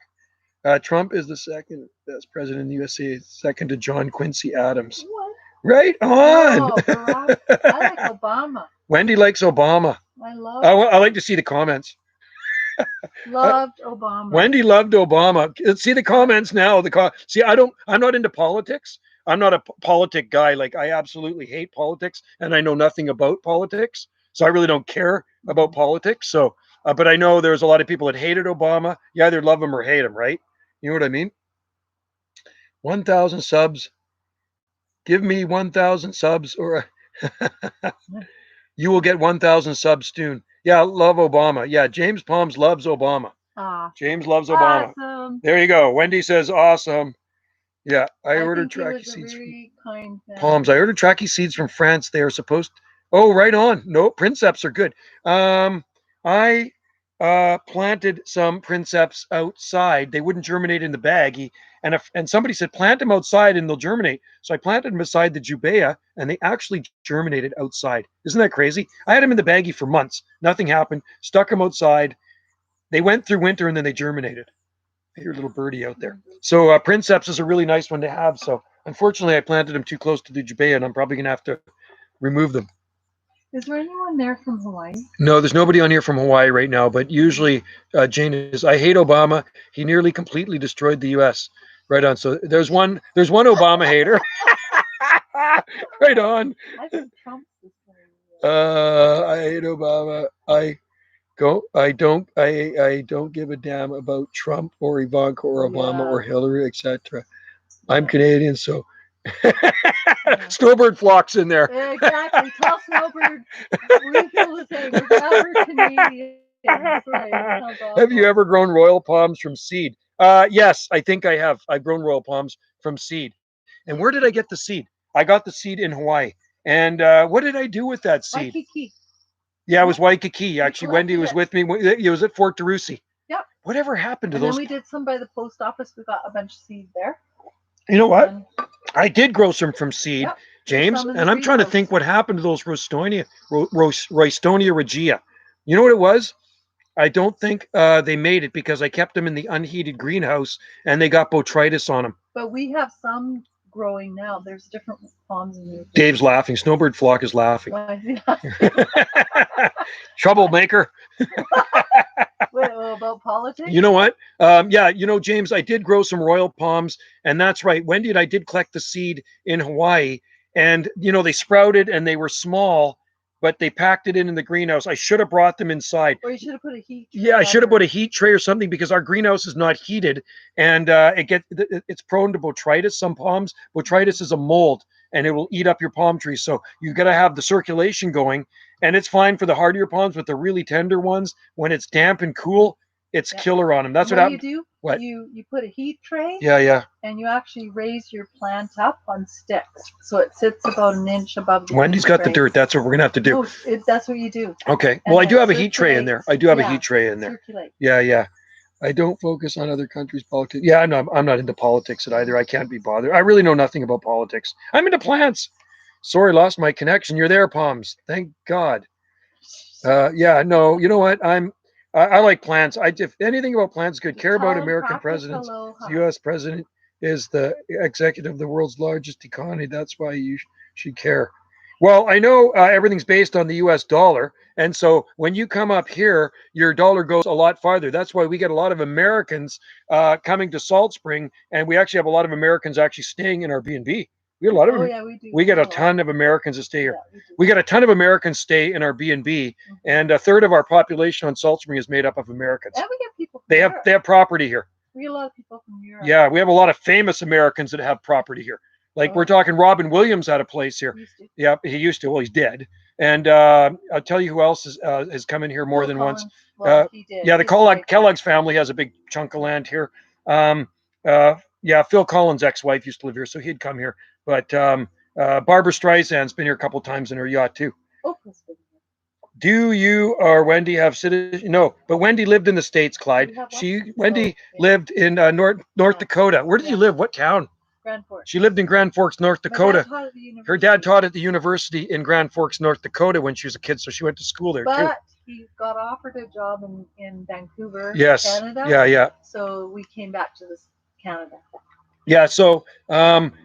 Trump is the second best president in the USA, second to John Quincy Adams. What? Right on. No, Barack, I like Obama. Wendy likes Obama. I love. I like to see the comments. Loved Obama. Wendy loved Obama. Let's see the comments now. See, I'm not into politics. I'm not a politic guy. Like, I absolutely hate politics, and I know nothing about politics, so I really don't care about politics. So, but I know there's a lot of people that hated Obama. You either love him or hate him, right? You know what I mean? 1,000 subs. Give me 1,000 subs, or you will get 1,000 subs soon. Yeah, love Obama. Yeah, James Palms loves Obama. Ah, James loves Obama. awesome. There you go. Wendy says awesome. Yeah, I I ordered think he tracky was a seeds from very kind man. Palms. I ordered tracky seeds from France. They are supposed. Oh, right on. No, princeps are good. I planted some princeps outside. They wouldn't germinate in the baggie, and somebody said plant them outside and they'll germinate. So I planted them beside the jubea, and they actually germinated outside. Isn't that crazy? I had them in the baggie for months. Nothing happened. Stuck them outside. They went through winter and then they germinated. Your little birdie out there. So princeps is a really nice one to have. So unfortunately, I planted them too close to the jubea, and I'm probably gonna have to remove them. Is there anyone there from Hawaii? No, there's nobody on here from Hawaii right now. But usually, Jane is. I hate Obama. He nearly completely destroyed the U.S. Right on. So there's one Obama hater. Right on. I think Trump's this I hate Obama. I don't give a damn about Trump or Ivanka or Obama or Hillary, etc. I'm Canadian, so Snowbird flocks in there. Exactly. Tell Snowbird we feel the same. We're never Canadian. That's right. Sounds Have you awful. ever grown royal palms from seed? Yes, I think I have. I've grown royal palms from seed. And where did I get the seed? I got the seed in Hawaii. And what did I do with that seed? Waikiki. Yeah, it was Waikiki. Actually, Wendy was collected with me. It was at Fort DeRussy. Yep. Whatever happened to And then those? we did some by the post office. We got a bunch of seeds there. You know what? And I did grow some from seed, Yep, James, some in the and I'm trying to greenhouse. think what happened to those Roystonia regia. You know what it was? I don't think they made it because I kept them in the unheated greenhouse and they got botrytis on them. But we have some growing now. There's different palms in here. Dave's laughing. Snowbird flock is laughing. Why is he Troublemaker. Wait, about politics? You know what? Yeah, James, I did grow some royal palms, and that's right. Wendy and I did collect the seed in Hawaii, and they sprouted and they were small, but they packed it in the greenhouse. I should have brought them inside. Or you should have put a heat. Yeah, I should have put a heat tray or something because our greenhouse is not heated, and it's prone to botrytis. Some palms, botrytis is a mold, and it will eat up your palm trees. So you got to have the circulation going, and it's fine for the hardier palms, but the really tender ones, when it's damp and cool, it's killer on them. That's what happened. You do? What? You put a heat tray. Yeah. And you actually raise your plant up on sticks, so it sits about an inch above the Wendy's heat got the tray. dirt. That's what we're gonna have to do. No, that's what you do. Okay. And Well, I do then have a heat tray in there. I do have a heat tray in there. Circulate. Yeah. I don't focus on other countries' politics. Yeah, I'm not into politics either. I can't be bothered. I really know nothing about politics. I'm into plants. Sorry, lost my connection. You're there, Palms. Thank God. Yeah, no, you know what? I like plants. If anything about plants, good. Care about Tell American Practice presidents. Aloha. The U.S. president is the executive of the world's largest economy. That's why you should care. Well, I know everything's based on the U.S. dollar. And so when you come up here, your dollar goes a lot farther. That's why we get a lot of Americans coming to Salt Spring. And we actually have a lot of Americans actually staying in our B&B. We get a lot of Oh, yeah, we do. we get a lot. ton of Americans that stay here. Yeah, we do. We got a ton of Americans stay in our B&B, and a third of our population on Salt Spring is made up of Americans. And we get people from They Europe. have property here. We get a lot of people from Europe. Yeah, we have a lot of famous Americans that have property here. Like we're talking Robin Williams had a place here. Used to. Yeah, he used to. Well, he's dead. And I'll tell you who else has come in here more Phil than Collins. once. Well, he did. Yeah, the His wife Kellogg's family has a big chunk of land here. Yeah, Phil Collins' ex-wife used to live here, so he'd come here. But Barbara Streisand's been here a couple times in her yacht too. Oprah's been here. Do you or Wendy have citizenship? No, but Wendy lived in the States, Clyde. We have what? Wendy Oh, okay. lived in North Dakota. Where did you live? What town? Grand Forks. She lived in Grand Forks, North My dad Dakota. taught at the Her dad university, taught at the university in Grand Forks, North Dakota when she was a kid, so she went to school there too. But he got offered a job in Vancouver, Yes. Canada. Yeah. So we came back to this Canada. Yeah, so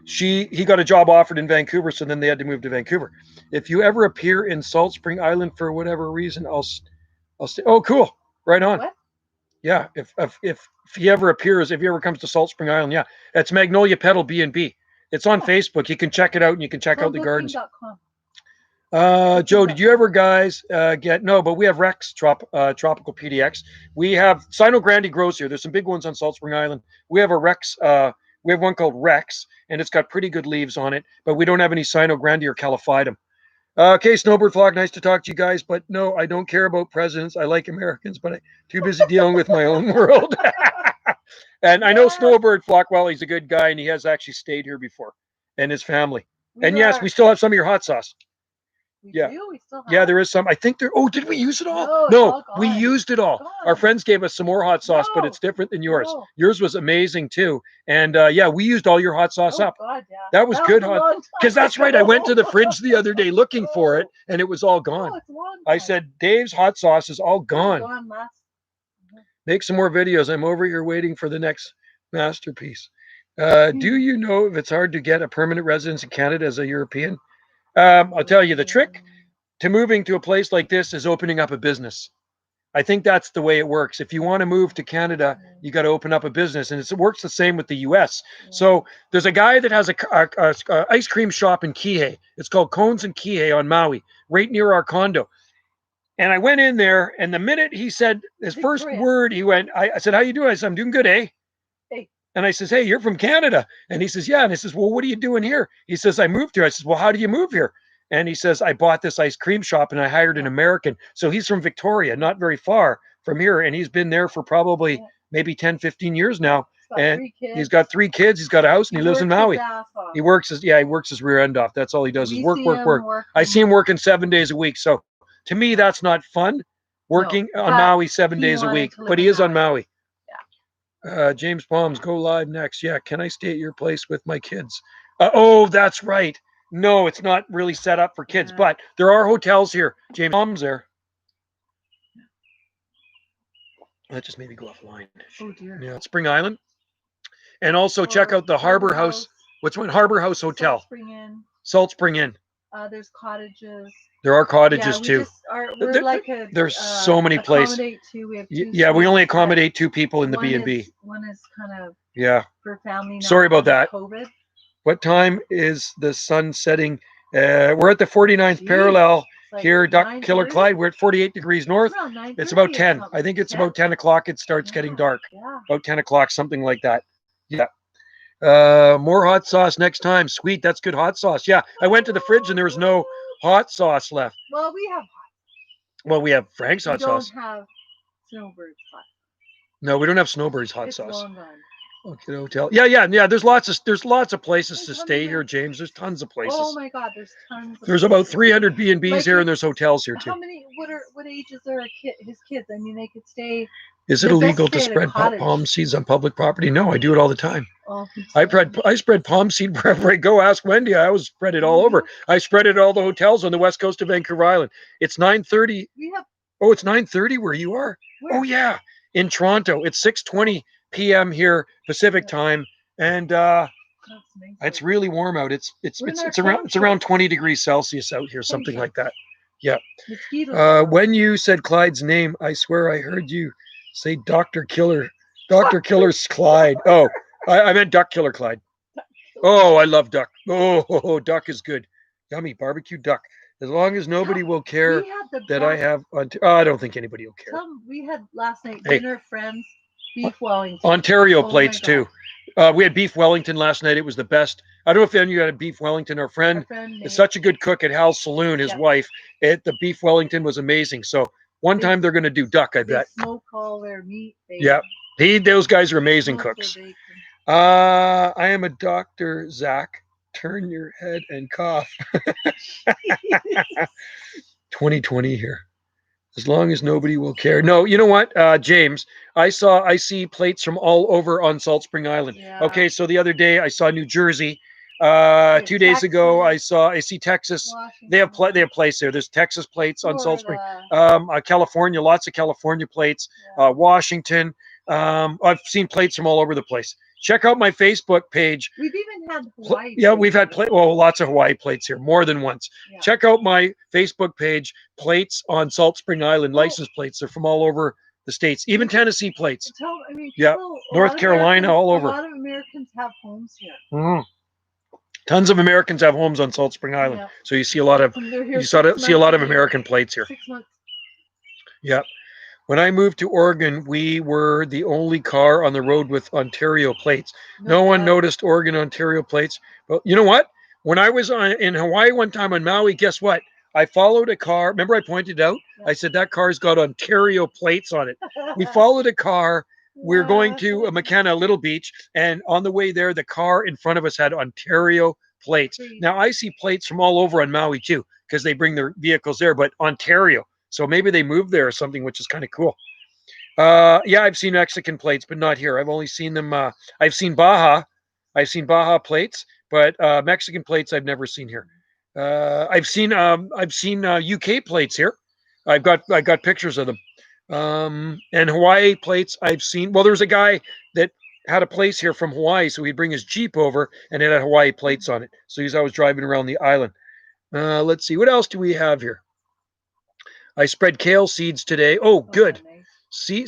he got a job offered in Vancouver, so then they had to move to Vancouver. If you ever appear in Salt Spring Island for whatever reason, I'll stay. Oh, cool. Right on. What? Yeah, if he ever appears, if he ever comes to Salt Spring Island, yeah, it's Magnolia Petal B&B. It's on Oh. Facebook. You can check it out and you can check out the gardens. Booking.com. Joe, did you ever guys get no? But we have Rex Tropical PDX. We have Sino Grande grows here. There's some big ones on Salt Spring Island. We have a Rex. We have one called Rex, and it's got pretty good leaves on it. But we don't have any Sino Grande or Calophytum. Okay, Snowbird Flock, nice to talk to you guys. But no, I don't care about presidents. I like Americans, but I'm too busy dealing with my own world. And I know Yes. Snowbird Flock, well, he's a good guy, and he has actually stayed here before, and his family. We And yes, are- we still have some of your hot sauce. we yeah. do? We still have Yeah, it? there is some. I think there. Oh, did we use it all? No, it's No, all we gone. used it all. Gone. Our friends gave us some more hot sauce, but No. it's different than yours. No. Yours was amazing too. And yeah, we used all your hot sauce Oh, up. God, yeah. That was good a hot- long time Because that's right. I went to the ago. fridge the other day looking for it, and it was all Oh, gone. it's a long I time. said, Dave's hot sauce is all It was gone. gone last. Make some more videos. I'm over here waiting for the next masterpiece. Hmm. Do you know if it's hard to get a permanent residence in Canada as a European? I'll tell you the trick to moving to a place like this is opening up a business. I think that's the way it works. If you want to move to Canada, you got to open up a business, and it works the same with the U.S. So there's a guy that has a ice cream shop in Kihei. It's called Cones and Kihei on Maui, right near our condo. And I went in there, and the minute he said his first Victoria. word, he went, I said, how you doing? I said, I'm doing good, eh? Hey. And I says, hey, you're from Canada. And he says, yeah. And I says, well, what are you doing here? He says, I moved here. I says, well, how do you move here? And he says, I bought this ice cream shop and I hired an American. So he's from Victoria, not very far from here. And he's been there for probably Yeah. maybe 10, 15 years now. He's got And 3 kids. He's got 3 kids. He's got a house and he lives in works his Maui. ass off. He works his rear end off. That's all he does is We work, see work, him work. I see him working 7 days a week. So to me, that's not fun working on but Maui 7 he days a wanted week, to live but he in is on Maui. Maui. James Palms, go live next. Yeah, can I stay at your place with my kids? Oh, that's right. No, it's not really set up for kids, Yeah. but there are hotels here. James Palms there. That just made me go offline. Oh dear. Yeah, Spring Island. And also check Or out the Harbor House. What's one? Harbor House Hotel. Salt Spring Inn. Salt Spring Inn. There's cottages. There are cottages yeah, we too. just we're There- like a. there's so many places. Accommodate two. We have 2 Yeah, we only suites, but accommodate 2 people in the one B&B. One is kind of Yeah. for family. Now Sorry about because that. of COVID. What time is the sun setting? We're at the 49th Jeez. parallel It's like here, Duck Killer 9:30? Clyde. We're at 48 degrees north. Around 9:30 It's about or 10. I something. think it's 10? about 10 o'clock. It starts getting Yeah, dark. Yeah. About 10 o'clock, something like that. Yeah. More hot sauce next time. Sweet. That's good hot sauce. Yeah. I went to the fridge and there was no hot sauce left. Well, we have. Well, we have Frank's We hot don't sauce. have Snowbird's hot. No, we don't have Snowbird's hot It's sauce. long gone. Okay, hotel. Yeah. There's lots of places There's to tons stay of here, it. James. There's tons of places. Oh my God, there's tons. Of There's about places. 300 B&Bs Like here, it- and there's hotels here How too. many? What ages are his kids? I mean, they could stay. Is it they're best illegal to stay at a spread cottage. palm seeds on public property? No, I do it all the time. Oh, I spread palm seed wherever I go. Ask Wendy. I always spread it all over. I spread it at all the hotels on the west coast of Vancouver Island. It's 9:30. We have. Oh, it's 9:30 where you are. Where? Oh yeah, in Toronto. It's 6:20 p.m. here Pacific Yeah. time, and That's amazing. it's really warm out. It's We're in our around clothes. 20 degrees Celsius out here, something like that. Mosquitoes. are- When you said Clyde's name, I swear I heard you say Dr. Killer. Dr. Killer's Clyde. Oh, I meant Duck Killer Clyde. Oh, I love duck. Oh, duck is good. Yummy barbecue duck. As long as nobody will care we had the that I best- have. I don't think anybody will care. We had last night Hey. dinner, friends, beef Wellington. Ontario Oh my plates God. too. We had beef Wellington last night. It was the best. I don't know if any of you had a beef Wellington. Our friend Our friend is made- such a good cook at Hal's Saloon, his Yeah. wife. The beef Wellington was amazing. So one They- time they're going to do duck, I they bet. smoke all their meat. They Yeah, those guys are amazing smoke their cooks. bacon. I am a doctor, Zach. Turn your head and cough. 2020 here. As long as nobody will care. No, you know what, James? I see plates from all over on Salt Spring Island. Yeah. Okay, so the other day I saw New Jersey. Yeah, 2 days ago Texas. I see Texas. They have Washington, plates there. There's Texas plates on Salt Spring. Florida. California, lots of California plates. Yeah. Washington. I've seen plates from all over the place. Check out my Facebook page. We've even had Hawaii. Yeah, we've had plates. lots of Hawaii plates here, more than once. Yeah. Check out my Facebook page, Plates on Salt Spring Island, Oh. license plates. They're from all over the States, even Tennessee plates. I mean, Yeah, people, a North lot of Carolina, Americans- all over. A lot of Americans have homes here. Mhm. Tons of Americans have homes on Salt Spring Island, Yeah. so you see a lot of And they're here you 6 see a lot of months year. American plates here. 6 months. Yeah. When I moved to Oregon, we were the only car on the road with Ontario plates. No one doubt. noticed Oregon Ontario plates. But you know what? When I was in Hawaii one time on Maui, guess what? I followed a car. Remember I pointed out? I said that car's got Ontario plates on it. We followed a car. We were going to McKenna, Little Beach, and on the way there, the car in front of us had Ontario plates. Now I see plates from all over on Maui too, because they bring their vehicles there, but Ontario. So maybe they moved there or something, which is kind of cool. Yeah, I've seen Mexican plates, but not here. I've only seen them. I've seen Baja. I've seen Baja plates, but Mexican plates I've never seen here. I've seen UK plates here. I got pictures of them. And Hawaii plates I've seen. Well, there's a guy that had a place here from Hawaii, so he'd bring his Jeep over and it had Hawaii plates on it. So he's always driving around the island. Let's see, what else do we have here? I spread kale seeds today. Oh, good. Nice. See,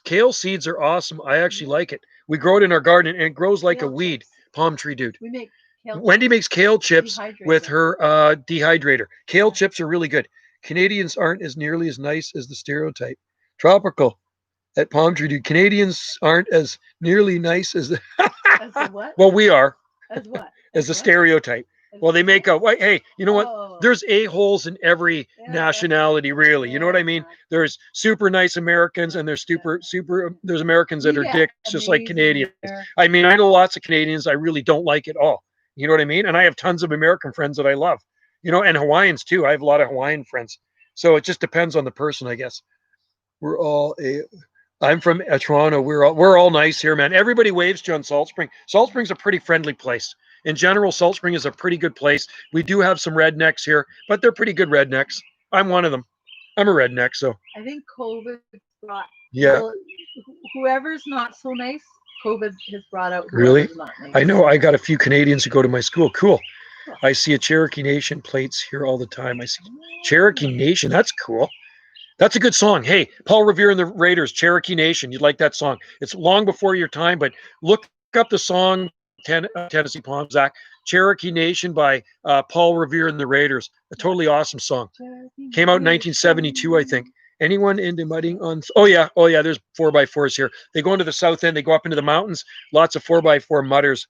kale seeds are awesome. I actually like it. We grow it in our garden and it grows like Kale a weed. chips. Palm tree dude. We make kale Wendy chips. makes kale chips with Dehydrated. her dehydrator. Kale chips are really good. Canadians aren't as nearly as nice as the stereotype. Tropical at Palm Tree Dude. Canadians aren't as nearly nice as the As the what? well, we are As what? as the what? stereotype. Well, they make a hey, you know what? Oh. There's a-holes in every Yeah, nationality, really. You know what I mean? exactly. There's super nice Americans and there's there's Americans that We are get dicks just like amazing Canadians. American- I mean, I know lots of Canadians I really don't like at all. You know what I mean? And I have tons of American friends that I love. You know, and Hawaiians too. I have a lot of Hawaiian friends. So it just depends on the person, I guess. I'm from Toronto. We're all nice here, man. Everybody waves to you on Salt Spring. Salt Spring's a pretty friendly place. In general, Salt Spring is a pretty good place. We do have some rednecks here, but they're pretty good rednecks. I'm one of them. I'm a redneck, so I think COVID brought yeah. well, whoever's not so nice, COVID has brought out Really? whoever's not nice. I know I got a few Canadians who go to my school. Cool. I see a Cherokee Nation plates here all the time. I see Cherokee Nation. That's cool. That's a good song. Hey, Paul Revere and the Raiders, Cherokee Nation. You'd like that song. It's long before your time, but look up the song Tennessee Palm, Zach. Cherokee Nation by Paul Revere and the Raiders. A totally awesome song. Came out in 1972, I think. Anyone into mudding on? Oh yeah. There's 4x4s here. They go into the south end. They go up into the mountains. Lots of 4x4 mudders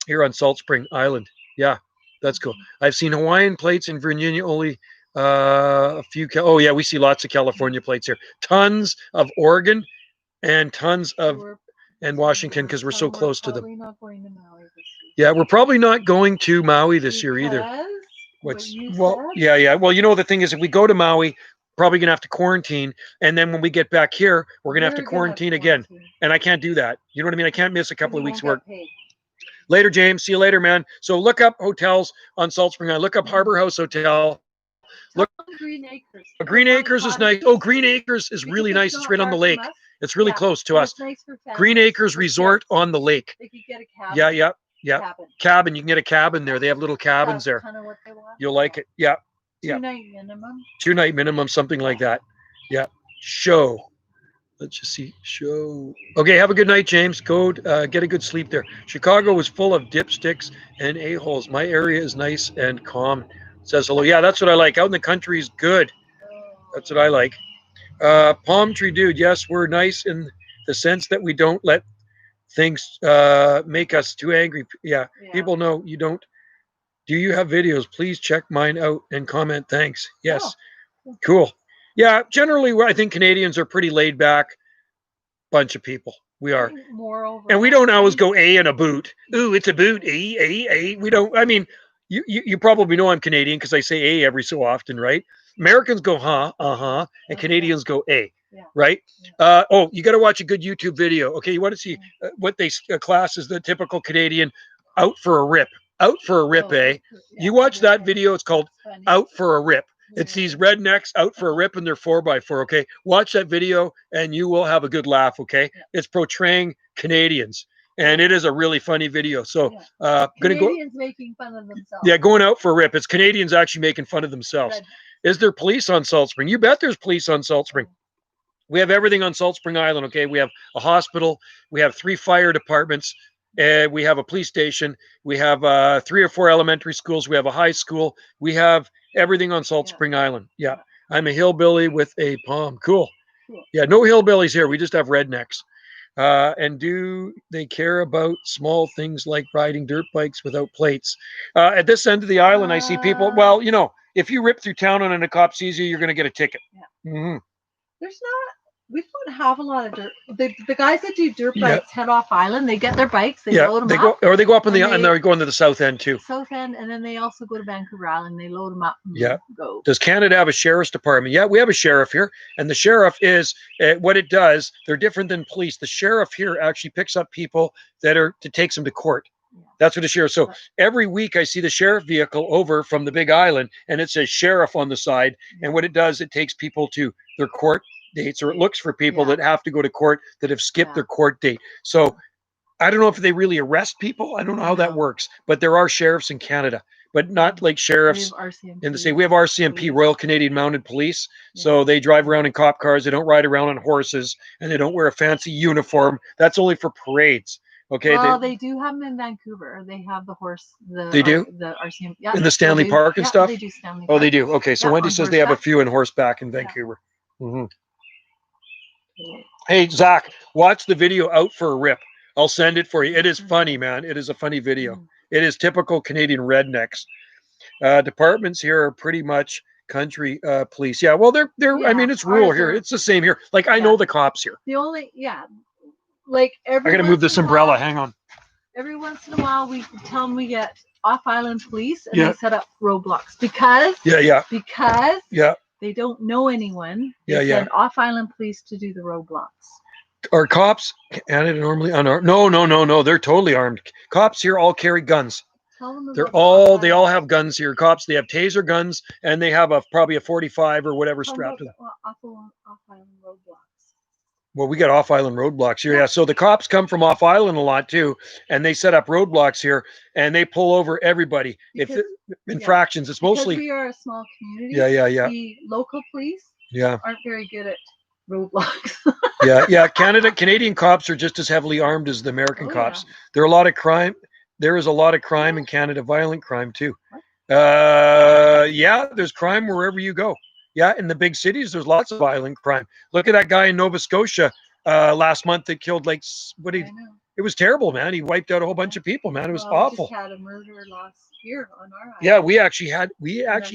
here on Salt Spring Island. Yeah, that's cool. I've seen Hawaiian plates in Virginia only. A few. Oh yeah, we see lots of California plates here. Tons of Oregon, and tons of and Washington because we're so close to them. Not going to Maui this year. Yeah, we're probably not going to Maui this year either. Because what Which you well, said? yeah. Well, you know the thing is, if we go to Maui, probably gonna have to quarantine, and then when we get back here, we're gonna have to quarantine again, and I can't do that. You know what I mean? I can't miss a couple of weeks' work. Later, James. See you later, man. So look up hotels on Salt Spring Island. Look up Harbor House Hotel. Look, Green Acres. Green Acres is nice. Oh, Green Acres is really nice. It's right on the lake. It's really close to us. Nice for Green families, Acres for Resort kids. on the lake. They could get a cabin. Yeah. Cabin. Cabin. You can get a cabin there. They have little cabins there. Kind of what they want. You'll like it. Yeah. 2-night minimum. 2-night minimum, something like that. Yeah. Show. Let's just see. Show. Okay. Have a good night, James. Go get a good sleep there. Chicago is full of dipsticks and a-holes. My area is nice and calm. Says hello. Yeah, that's what I like. Out in the country is good. That's what I like. Palm Tree Dude. Yes, we're nice in the sense that we don't let things make us too angry. Yeah. People know you don't. Do you have videos? Please check mine out and comment. Thanks. Yes. Oh. Cool. Yeah. Generally, I think Canadians are pretty laid back bunch of people. We are. Moreover, And we don't always go A in a boot. Ooh, it's a boot. A. We don't. I mean, you probably know I'm Canadian because I say A every so often, right? Americans go and Canadians go A, right? Oh, you got to watch a good YouTube video. Okay, you want to see what they class as the typical Canadian out for a rip. Out for a rip, eh? You watch that video. It's called Out for a Rip. It's these rednecks out for a rip in their 4x4. Okay, watch that video and you will have a good laugh. Okay, it's portraying Canadians. And it is a really funny video. So gonna go. Canadians making fun of themselves. Yeah, going out for a rip. It's Canadians actually making fun of themselves. Is there police on Salt Spring? You bet there's police on Salt Spring. We have everything on Salt Spring Island. Okay, we have a hospital, we have 3 fire departments, we have a police station, we have 3 or 4 elementary schools, we have a high school, we have everything on Salt Yeah. Spring Island. Yeah, I'm a hillbilly with a palm. Cool. Cool. Yeah, no hillbillies here. We just have rednecks. And do they care about small things like riding dirt bikes without plates? At this end of the island, I see people. Well, you know, if you rip through town and a cop sees you, you're going to get a ticket. Yeah. Mhm. There's not. We don't have a lot of dirt. The guys that do dirt Yeah. bikes head off island. They get their bikes. They Yeah, load them they up. go, or they go up in the, and and they're going to the south end too. South End, and then they also go to Vancouver Island. They load them up. And Yeah. Go. Does Canada have a sheriff's department? Yeah, we have a sheriff here, and the sheriff is what it does. They're different than police. The sheriff here actually picks up people that are to takes them to court. Yeah. That's what a sheriff. So every week I see the sheriff vehicle over from the Big Island, and it says sheriff on the side. And what it does, it takes people to their court dates, or it looks for people Yeah. that have to go to court that have skipped Yeah. their court date. So I don't know if they really arrest people. I don't know how that No. works, but there are sheriffs in Canada, but not like We sheriffs have RCMP. in the state. We have RCMP, Royal Canadian Mounted Police. Yeah. So they drive around in cop cars. They don't ride around on horses, and they don't wear a fancy uniform. That's only for parades. Okay. Well, they do have them in Vancouver. They have the horse. They do? The RCMP. Yeah, In the they still Stanley do. Park and Yeah, stuff? They do Stanley Oh, Park. they do. Okay. So Yeah, Wendy on says they have a horseback. few in horseback in Yeah. Vancouver. Mhm. Hey, Zach, watch the video Out for a Rip. I'll send it for you. It is funny, man. It is a funny video. Mm. It is typical Canadian rednecks. Departments here are pretty much country police. Yeah, well, they're. I Yeah, mean, it's rural ours here. are- It's the same here. Like I Yeah. know the cops here. The only, like every. I got to move once this in a umbrella. while- Hang on. Every once in a while, we tell them we get off-island police, and Yeah. they set up roadblocks because Yeah. they don't know anyone. They Yeah, yeah. send off-island police to do the roadblocks. Are cops Canada normally unarmed? No. They're totally armed. Cops here all carry guns. Tell them They're about the all. They all off-island- have guns here. Cops. They have taser guns, and they have probably a 45 or whatever tell them strapped to them. about the off-island roadblocks. Well, we got off-island roadblocks here. Yeah. So the cops come from off-island a lot too, and they set up roadblocks here, and they pull over everybody. Because- If infractions, it's mostly. Because we are a small community. Yeah. The local police Yeah. aren't very good at roadblocks. Yeah. Canadian cops are just as heavily armed as the American Oh, cops. There are a lot of crime. There is a lot of crime in Canada, violent crime too. Yeah, there's crime wherever you go. Yeah, in the big cities, there's lots of violent crime. Look at that guy in Nova Scotia last month that killed like I know. it was terrible, man. He wiped out a whole bunch of people, man. It was Well, we awful. just had a murder last year on our island. Yeah, we actually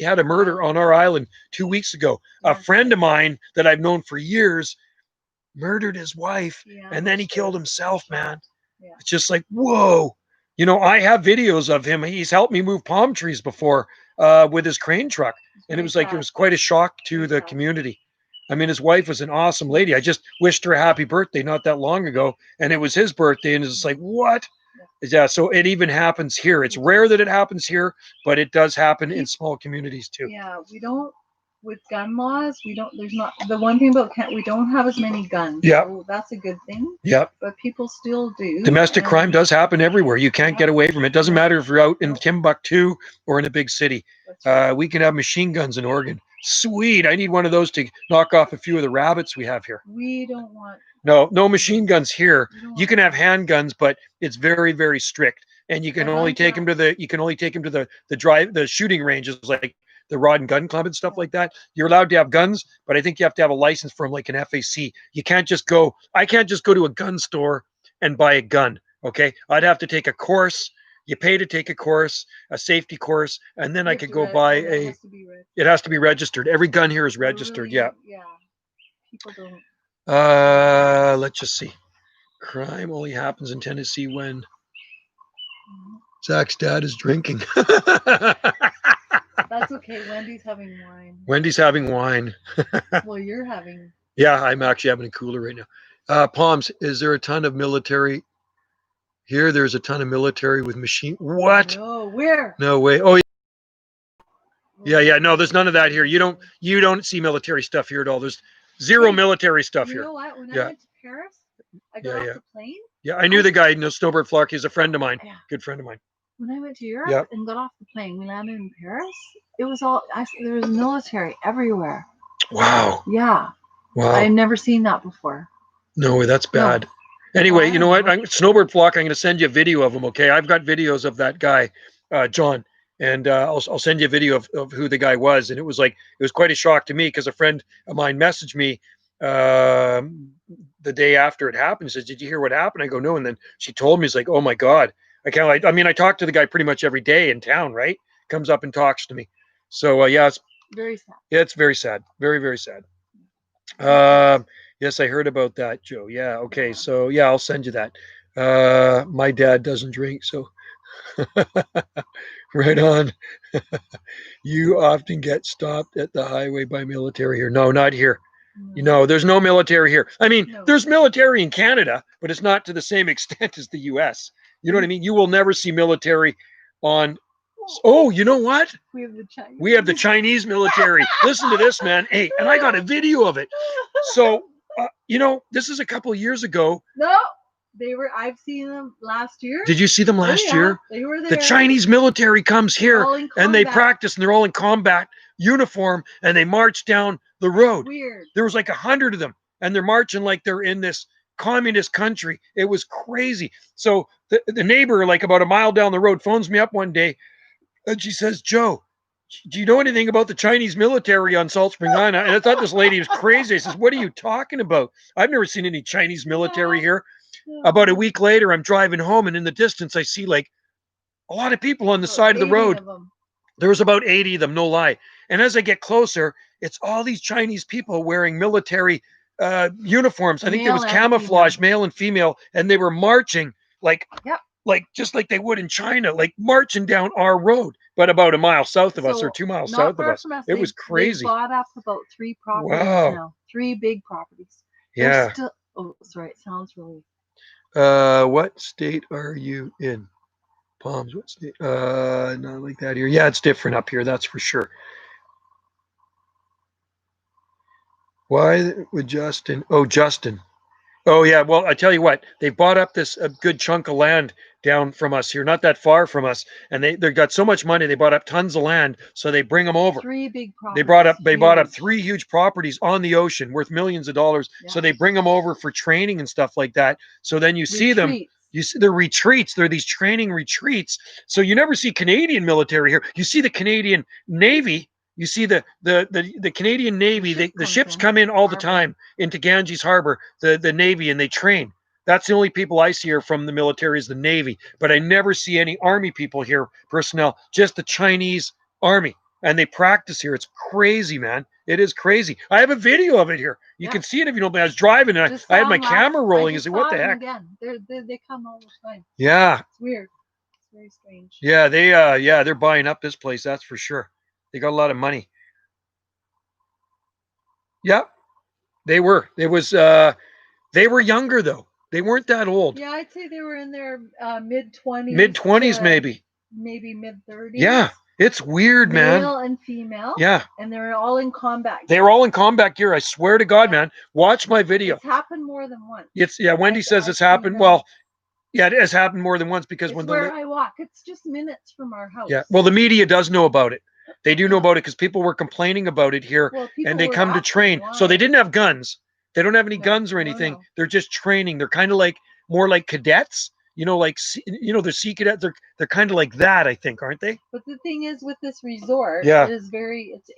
had a murder on our island 2 weeks ago. A Yeah. friend of mine that I've known for years murdered his wife, Yeah, and then he that's killed true. himself, man. Yeah. It's just like, whoa. You know, I have videos of him. He's helped me move palm trees before with his crane truck. And it was like, it was quite a shock to Very the sad. community. I mean, his wife was an awesome lady. I just wished her a happy birthday not that long ago. And it was his birthday. And it's like, what? Yeah. So it even happens here. It's rare that it happens here, but it does happen in small communities too. Yeah, we don't, with gun laws, there's not, the one thing about we don't have as many guns. Yeah. So that's a good thing, Yep. but people still do. Domestic and- crime does happen everywhere. You can't get away from it. Doesn't matter if you're out in Timbuktu or in a big city. That's right. We can have machine guns in Oregon. Sweet. I need one of those to knock off a few of the rabbits we have here. We don't want. No machine guns here. we don't You want- can have handguns, but it's very, very strict. And you can But only I'm take them to the shooting ranges, like the Rod and Gun Club and stuff like that. You're allowed to have guns, but I think you have to have a license from like an FAC. You can't just go. I can't just go to a gun store and buy a gun. Okay, I'd have to take a course. You pay to take a course, a safety course, and then You I have could to go reg- buy it a. has to be registered. It has to be registered. Every gun here is We're registered. really- Yeah. Yeah. People don't. Let's just see. Crime only happens in Tennessee when Zach's dad is drinking. That's okay. Wendy's having wine. Wendy's having wine. Well, you're having. Yeah, I'm actually having a cooler right now. Palms, is there a ton of military? Here, there's a ton of military with machine. What? No, where? No way. Oh, yeah. No, there's none of that here. You don't see military stuff here at all. There's zero military stuff You here. know what? When Yeah. I went to Paris, I got Yeah, off yeah. the plane. Yeah, I knew the guy. No, Snowbird Flarkey is a friend of mine. Yeah. Good friend of mine. When I went to Europe Yep. and got off the plane, we landed in Paris. It was all there was military everywhere. Wow. Yeah. Wow. I've never seen that before. No way, that's No. bad. Anyway, I you know don't what? know. Snowbird Flock, I'm going to send you a video of him, okay? I've got videos of that guy, John, and I'll send you a video of who the guy was. And it was quite a shock to me because a friend of mine messaged me the day after it happened. He says, "Did you hear what happened?" I go, "No." And then she told me, it's like, "Oh my God. I mean, I talk to the guy pretty much every day in town, right? Comes up and talks to me. So, yeah, Very sad. it's very sad. Very, very sad. Yes, I heard about that, Joe. Yeah. Okay. Yeah. So yeah, I'll send you that. My dad doesn't drink, so right on. You often get stopped at the highway by military here. No, not here. You know, there's no military here. I mean, No. there's military in Canada, but it's not to the same extent as the US. You know what I mean? You will never see military on. Oh, you know what? We have the Chinese. We have the Chinese military. Listen to this, man. Hey, and I got a video of it. So, you know, this is a couple of years ago. No, they were. I've seen them last year. Did you see them Oh, last yeah, year? They were there. The Chinese military comes They're here all in and they combat. practice, and they're all in combat uniform, and they march down the road. Weird. There was like 100 of them, and they're marching like they're in this communist country. It was crazy. So the neighbor, like about a mile down the road, phones me up one day, and she says, "Joe, do you know anything about the Chinese military on Salt Spring Island?" And I thought this lady was crazy. I says, "What are you talking about? I've never seen any Chinese military here." Yeah. About a week later, I'm driving home, and in the distance, I see like a lot of people on the About side of the 80 road. of 'em. There was about 80 of them, no lie. And as I get closer, it's all these Chinese people wearing military uniforms. I think there Male was and camouflage, female. male and female, and they were marching like, Yep. like just like they would in China, like marching down our road, but about a mile south of us or So, 2 miles Not south of far us. from us. It was crazy. They bought up about 3 properties Wow. now. 3 big properties. They're Yeah. Still, oh, sorry. It sounds really. What state are you in? Palms. What state? Not like that here. Yeah, it's different up here. That's for sure. Why would Justin? Oh, Justin. Oh, yeah. Well, I tell you what, they bought up this a good chunk of land down from us here, not that far from us, and they got so much money. They bought up tons of land, so they bring them over. 3 big properties. They bought up huge. 3 huge properties on the ocean worth millions of dollars. So Yeah. they bring them over for training and stuff like that. So then you see them. Retreats. You see the retreats. They're these training retreats. So you never see Canadian military here. You see the Canadian Navy. You see the Canadian Navy. ship The comes ships in, come in all the harbor. time into Ganges Harbor. The Navy, and they train. That's the only people I see are from the military is the Navy. But I never see any Army people here, personnel. Just the Chinese Army, and they practice here. It's crazy, man. It is crazy. I have a video of it here. You Yeah. can see it if you don't. I was driving and Just I had saw my 'em last- camera rolling and just said, "What saw the them heck?" Again. They come all the time. Yeah. It's weird. It's very strange. Yeah, they're buying up this place, that's for sure. They got a lot of money. Yep. They were. It was they were younger though. They weren't that old. Yeah, I'd say they were in their mid-20s. Mid-20s maybe. Maybe mid-30s. Yeah. It's weird, man. Male and female. Yeah. And they're all in combat. They were all in combat gear. I swear to God, man. Watch my video. It's happened more than once. It's Wendy says I've it's seen happened. that. Well, yeah, it has happened more than once because It's when where I walk. It's just minutes from our house. yeah, well, the media does know about it. They do know about it because people were complaining about it here, Well, people and they were come to asking train. So why. they didn't have guns. They don't have any No, guns or no, anything. no. They're just training. They're kind of like more like cadets. You know, like the sea cadets. They're kind of like that, I think, aren't they? But the thing is, with this resort, Yeah. it is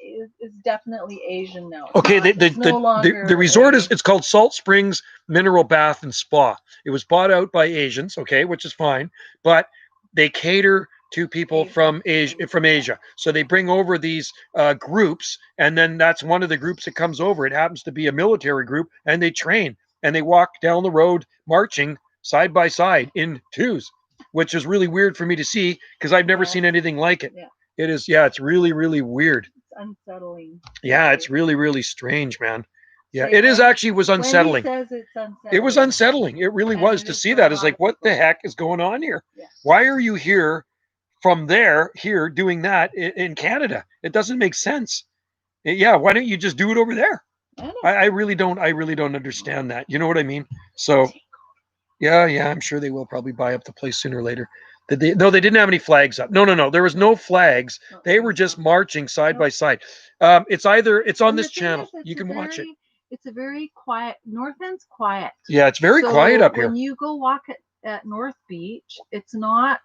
it's definitely Asian now. It's Okay, not- it's no longer the resort a- it's called Salt Springs Mineral Bath and Spa. It was bought out by Asians, okay, which is fine, but they cater to people from Asia. So they bring over these groups, and then that's one of the groups that comes over. It happens to be a military group, and they train and they walk down the road marching side by side in twos, which is really weird for me to see because I've never Yeah. seen anything like it. Yeah. It is, yeah, it's really, really weird. It's unsettling. Yeah, it's really, really strange, man. Yeah, Say it is when- actually was Wendy unsettling. says it's unsettling. It was unsettling. It really And was it to is see for a that. It's lot like, of what the people. heck is going on here? Yeah. Why are you here from here doing that in Canada? It doesn't make sense. Yeah, why don't you just do it over there? I know. I really don't understand that. You know what I mean? So yeah, I'm sure they will probably buy up the place sooner or later. No, they didn't have any flags up. No. There was no flags. They were just marching side by side. It's on And this the thing channel. is, it's You a can watch it. very- it's a very quiet. North End's quiet. Yeah, it's very So quiet up here. When you go walk at North Beach, it's not.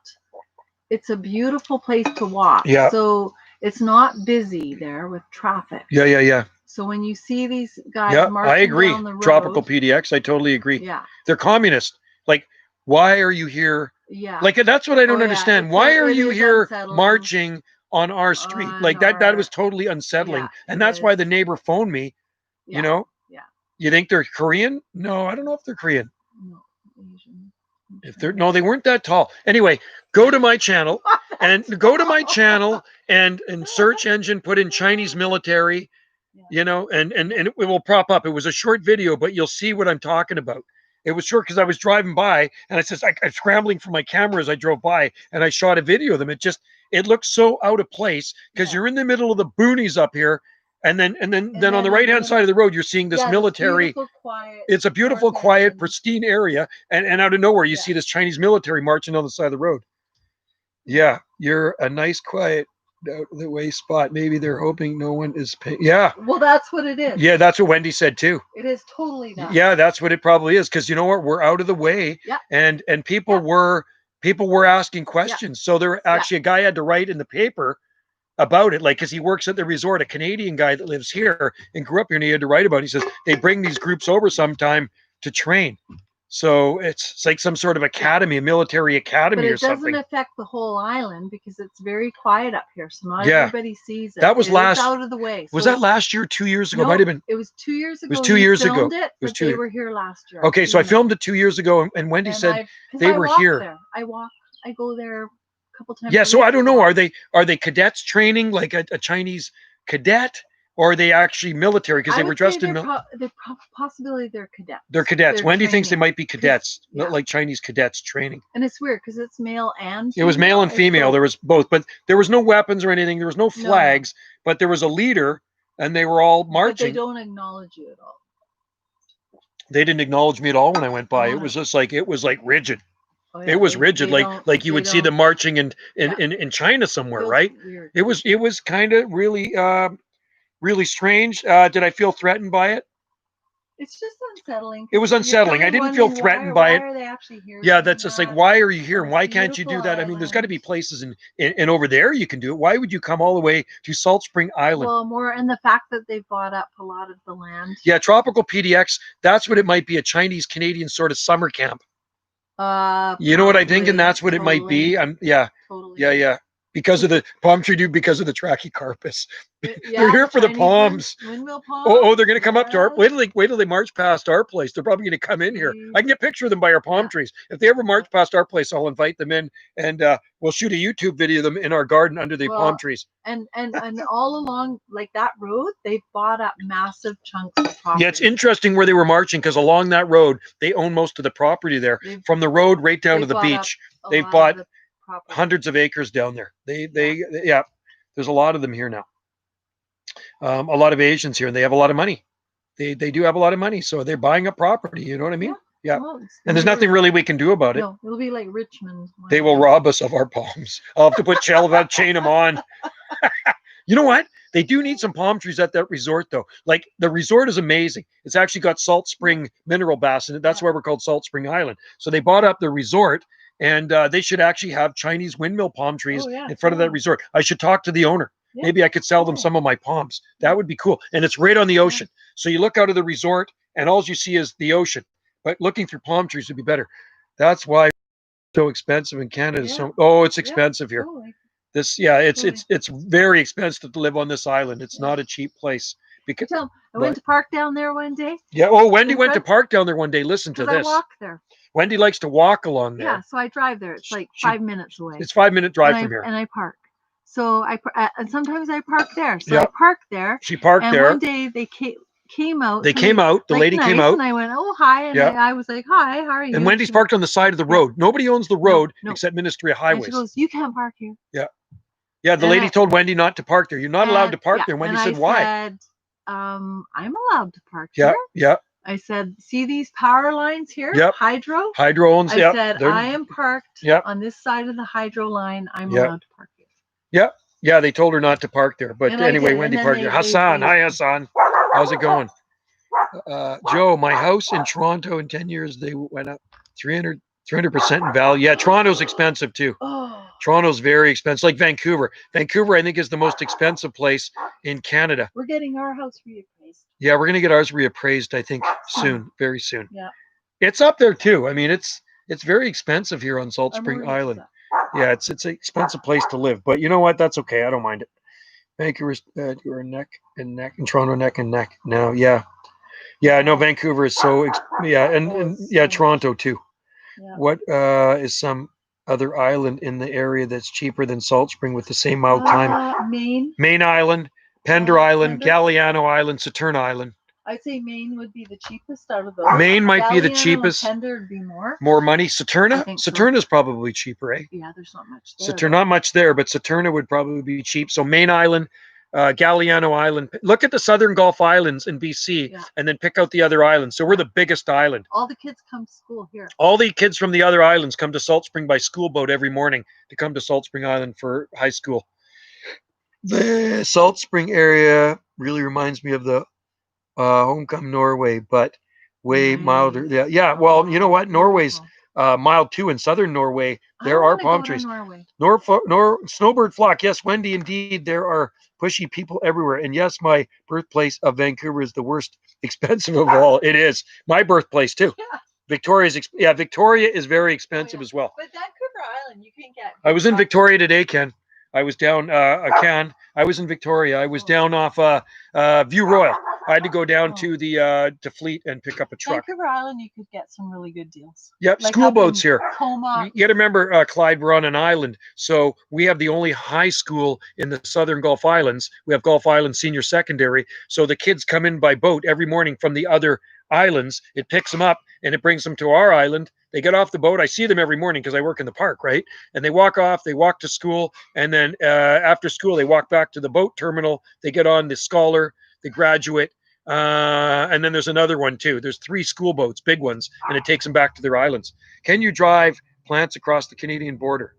It's a beautiful place to walk. Yeah. So it's not busy there with traffic. Yeah, yeah, yeah. So when you see these guys Yeah, marching I agree. down the road, Tropical PDX, I totally agree. yeah, They're communist. Like, why are you here? yeah, Like, that's what I don't Oh, yeah, understand. it's Why a- are it you is here unsettling. marching on our street? On Like that our- was totally unsettling. Yeah, And it that's why is. the neighbor phoned me, yeah, you know? yeah. You think they're Korean? No, I don't know if they're Korean. No, Asian. If they're no, they weren't that tall. Anyway, go to my channel and go to my channel and search engine, put in Chinese military, Yeah. you know, and it will prop up. It was a short video, but you'll see what I'm talking about. It was short because I was driving by and I says I'm scrambling for my camera as I drove by and I shot a video of them. It looks so out of place because Yeah. you're in the middle of the boonies up here, and then on then the in right hand the side of the road you're seeing this Yeah, military. beautiful, quiet. It's a beautiful, North quiet, End. pristine area, and out of nowhere you Yeah. see this Chinese military marching on the side of the road. Yeah, you're a nice, quiet, out of the way spot. Maybe they're hoping no one is paying. Yeah, Well, that's what it is. yeah, that's what Wendy said too. It is totally that. Yeah, that's what it probably is. Because you know what, we're out of the way, Yeah. and people were asking questions. So there actually a guy had to write in the paper about it, like, because he works at the resort, a Canadian guy that lives here and grew up here, and he had to write about it. He says they bring these groups over sometime to train. So it's like some sort of academy, a military academy But or it doesn't something. affect the whole island because it's very quiet up here, so not Yeah. everybody sees it. That was It is last- out of the way. Was So that last year, 2 years ago? no, Might have been. It was 2 years ago. was 2 you years ago. filmed It, It was but 2 they years. were here last year. Okay, so I filmed it. filmed it 2 years ago, and Wendy And said 'cause they I were walk here. There. I go there a couple times. Yeah, a so week I don't to know. walk. Are they cadets training like a Chinese cadet, or are they actually military? Because I they were would say dressed in they're possibly they're cadets. they're cadets. They're Wendy thinks they training. might be cadets, yeah. not like Chinese cadets training. And it's weird because it's male and It was male and It's female. both. There was both, but there was no weapons or anything. There was no flags, but there was a leader, and they were all But they marching. don't acknowledge you at all. They didn't acknowledge me at all when I went by. Oh, It was just like rigid. Oh, yeah, It was they- rigid, they don't- like you they would see them don't- marching in Yeah. in China somewhere, feels right? Weird. It was kind of really strange. Did I feel threatened by it? It's just unsettling. It was 'cause you're unsettling. I kinda didn't feel wondering threatened by why it. are they actually here Yeah, doing that's just like, that? why are you here on and why this can't you do beautiful that? I mean, there's got to be island? places in over there you can do it. Why would you come all the way to Salt Spring Island? Well, more and the fact that they bought up a lot of the land. Yeah, Tropical PDX, that's what it might be, a Chinese Canadian sort of summer camp. You know what I think? And that's what it might be. Totally. Yeah. Because of the palm tree dude, because of the Trachycarpus. Yeah, They're here for the Chinese palms. Windmill palms. Oh, they're going to come up to our. yeah. Wait till they march past our place. They're probably going to come in here. Mm. I can get a picture of them by our palm Yeah. trees. If they ever march past our place, I'll invite them in, and we'll shoot a YouTube video of them in our garden under the palm Well, trees. And all along like that road, they've bought up massive chunks of property. Yeah, it's interesting where they were marching because along that road, they own most of the property there. They've- From the road right down to they've the bought up beach, a they've lot of bought the property. hundreds of acres down there. Yeah, there's a lot of them here now. A lot of Asians here, and they have a lot of money. They do have a lot of money, so they're buying up property. You know what I mean? Yeah. Well, it's And there's gonna be nothing really we can do about it. No, it'll be like Richmond. one They will day. rob us of our palms. I'll have to put chain them on. You know what? They do need some palm trees at that resort, though. Like, the resort is amazing. It's actually got Salt Spring mineral bass in it. That's Yeah. why we're called Salt Spring Island. So they bought up the resort, and they should actually have Chinese windmill palm trees Oh, yeah, in front of that totally. resort. I should talk to the owner. Yeah. Maybe I could sell them Oh. some of my palms. That would be cool. And it's right on the ocean. So you look out of the resort, and all you see is the ocean. But looking through palm trees would be better. That's why it's so expensive in Canada. Yeah. So, it's expensive here. Totally. It's very expensive to live on this island. It's not a cheap place. Because I went to park down there one day Wendy in went to front- park down there one day. Listen to because I this. walk there. Wendy likes to walk along there. Yeah, so I drive there. It's like She- 5 minutes away. It's 5-minute drive and from here. And I park. So and sometimes I park there. So Yeah. I park there. She parked And there. one day they came out. They to came me, out. The like, lady came nice, out. and I went, "Oh, hi," and Yeah. I was like, "Hi, how are you?" And Wendy's She- parked on the side of the road. Nobody owns the road no. except Ministry of And Highways. she goes, "You can't park here." Yeah, the and lady I- told Wendy not to park there. You're not allowed to park yeah, there. And Wendy and said, I why? Said, I'm allowed to park Yeah, here. yeah. I said, "See these power lines here? Yep. Hydro." Hydro owns, I yeah. said, they're- "I am parked Yep. on this side of the hydro line. I'm Yep. allowed to park here." Yeah, they told her not to park there. But And I anyway, did, Wendy and then parked there. they- Hassan, hi Hassan. How's it going? Joe, my house in Toronto in 10 years, they went up 300% in value. Yeah, Toronto's expensive too. Oh, Toronto's very expensive, like Vancouver. Vancouver, I think, is the most expensive place in Canada. we're getting our house reappraised. Yeah, we're gonna get ours reappraised, I think, soon, very soon. Yeah. It's up there too. I mean, it's very expensive here on Salt I'm Spring already Island. upset. Yeah, it's an expensive place to live, but you know what? That's okay. I don't mind it. Vancouver's you're neck and neck, and Toronto neck and neck. Now, yeah, no, Vancouver is so yeah, and yeah, Toronto too. Yeah. What is some other island in the area that's cheaper than Salt Spring with the same mild climate? Maine. Main Island, Pender Island, Pender? Galliano Island, Saturn Island. I'd say Maine would be the cheapest out of those. Maine might be the Galliano and cheapest. Pender would be more. More money. I Saturna? think so. Saturna's probably cheaper, eh? Yeah, there's not much there. Saturn, not much there, but Saturna would probably be cheap. So Main Island, Galliano Island. Look at the Southern Gulf Islands in BC, Yeah. and then pick out the other islands. So we're the biggest island. All the kids come to school here. All the kids from the other islands come to Salt Spring by school boat every morning to come to Salt Spring Island for high school. The Salt Spring area really reminds me of the Homecoming Norway, but way milder. Yeah, yeah. Well, you know what? Norway's mild too. In southern Norway, there are palm trees. Snowbird flock. Yes, Wendy, indeed, there are pushy people everywhere. And yes, my birthplace of Vancouver is the worst expensive of all. It is my birthplace too. Yeah. Victoria's, Victoria is very expensive as well. But Vancouver Island, you can get. I was in Victoria today, Ken. I was down, I was in Victoria. I was down off View Royal. I had to go down to the to Fleet and pick up a truck. Vancouver Island, you could get some really good deals. Yep, Like school up boats in here. Comox. You got to remember, Clyde, we're on an island. So we have the only high school in the Southern Gulf Islands. We have Gulf Island Senior Secondary. So the kids come in by boat every morning from the other islands. It picks them up and it brings them to our island. They get off the boat. I see them every morning because I work in the park, right? And they walk off, they walk to school. And then after school, they walk back to the boat terminal. They get on the Scholar, the Graduate. And then there's another one too. There's 3 school boats, big ones, and it takes them back to their islands. Can you drive plants across the Canadian border?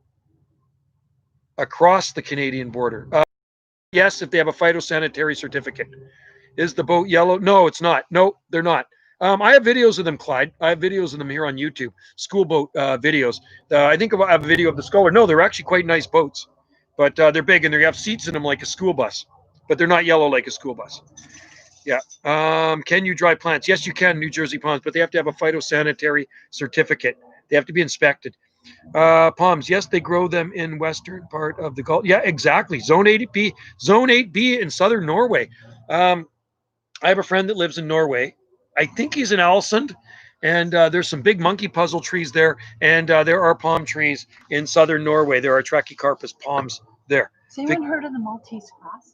Across the Canadian border. Yes, if they have a phytosanitary certificate. Is the boat yellow? No, it's not. No, they're not. I have videos of them, Clyde. I have videos of them here on YouTube. School boat videos. I think I have a video of the Scholar. No, they're actually quite nice boats, but they're big and they have seats in them like a school bus, but they're not yellow like a school bus. Yeah. Can you dry plants? Yes, you can, New Jersey palms, but they have to have a phytosanitary certificate. They have to be inspected. Palms, yes, they grow them in western part of the Gulf. Yeah, exactly. Zone 8B in southern Norway. I have a friend that lives in Norway. I think he's in Alsund, and there's some big monkey puzzle trees there, and there are palm trees in southern Norway. There are Trachycarpus palms there. Has anyone heard of the Maltese cross?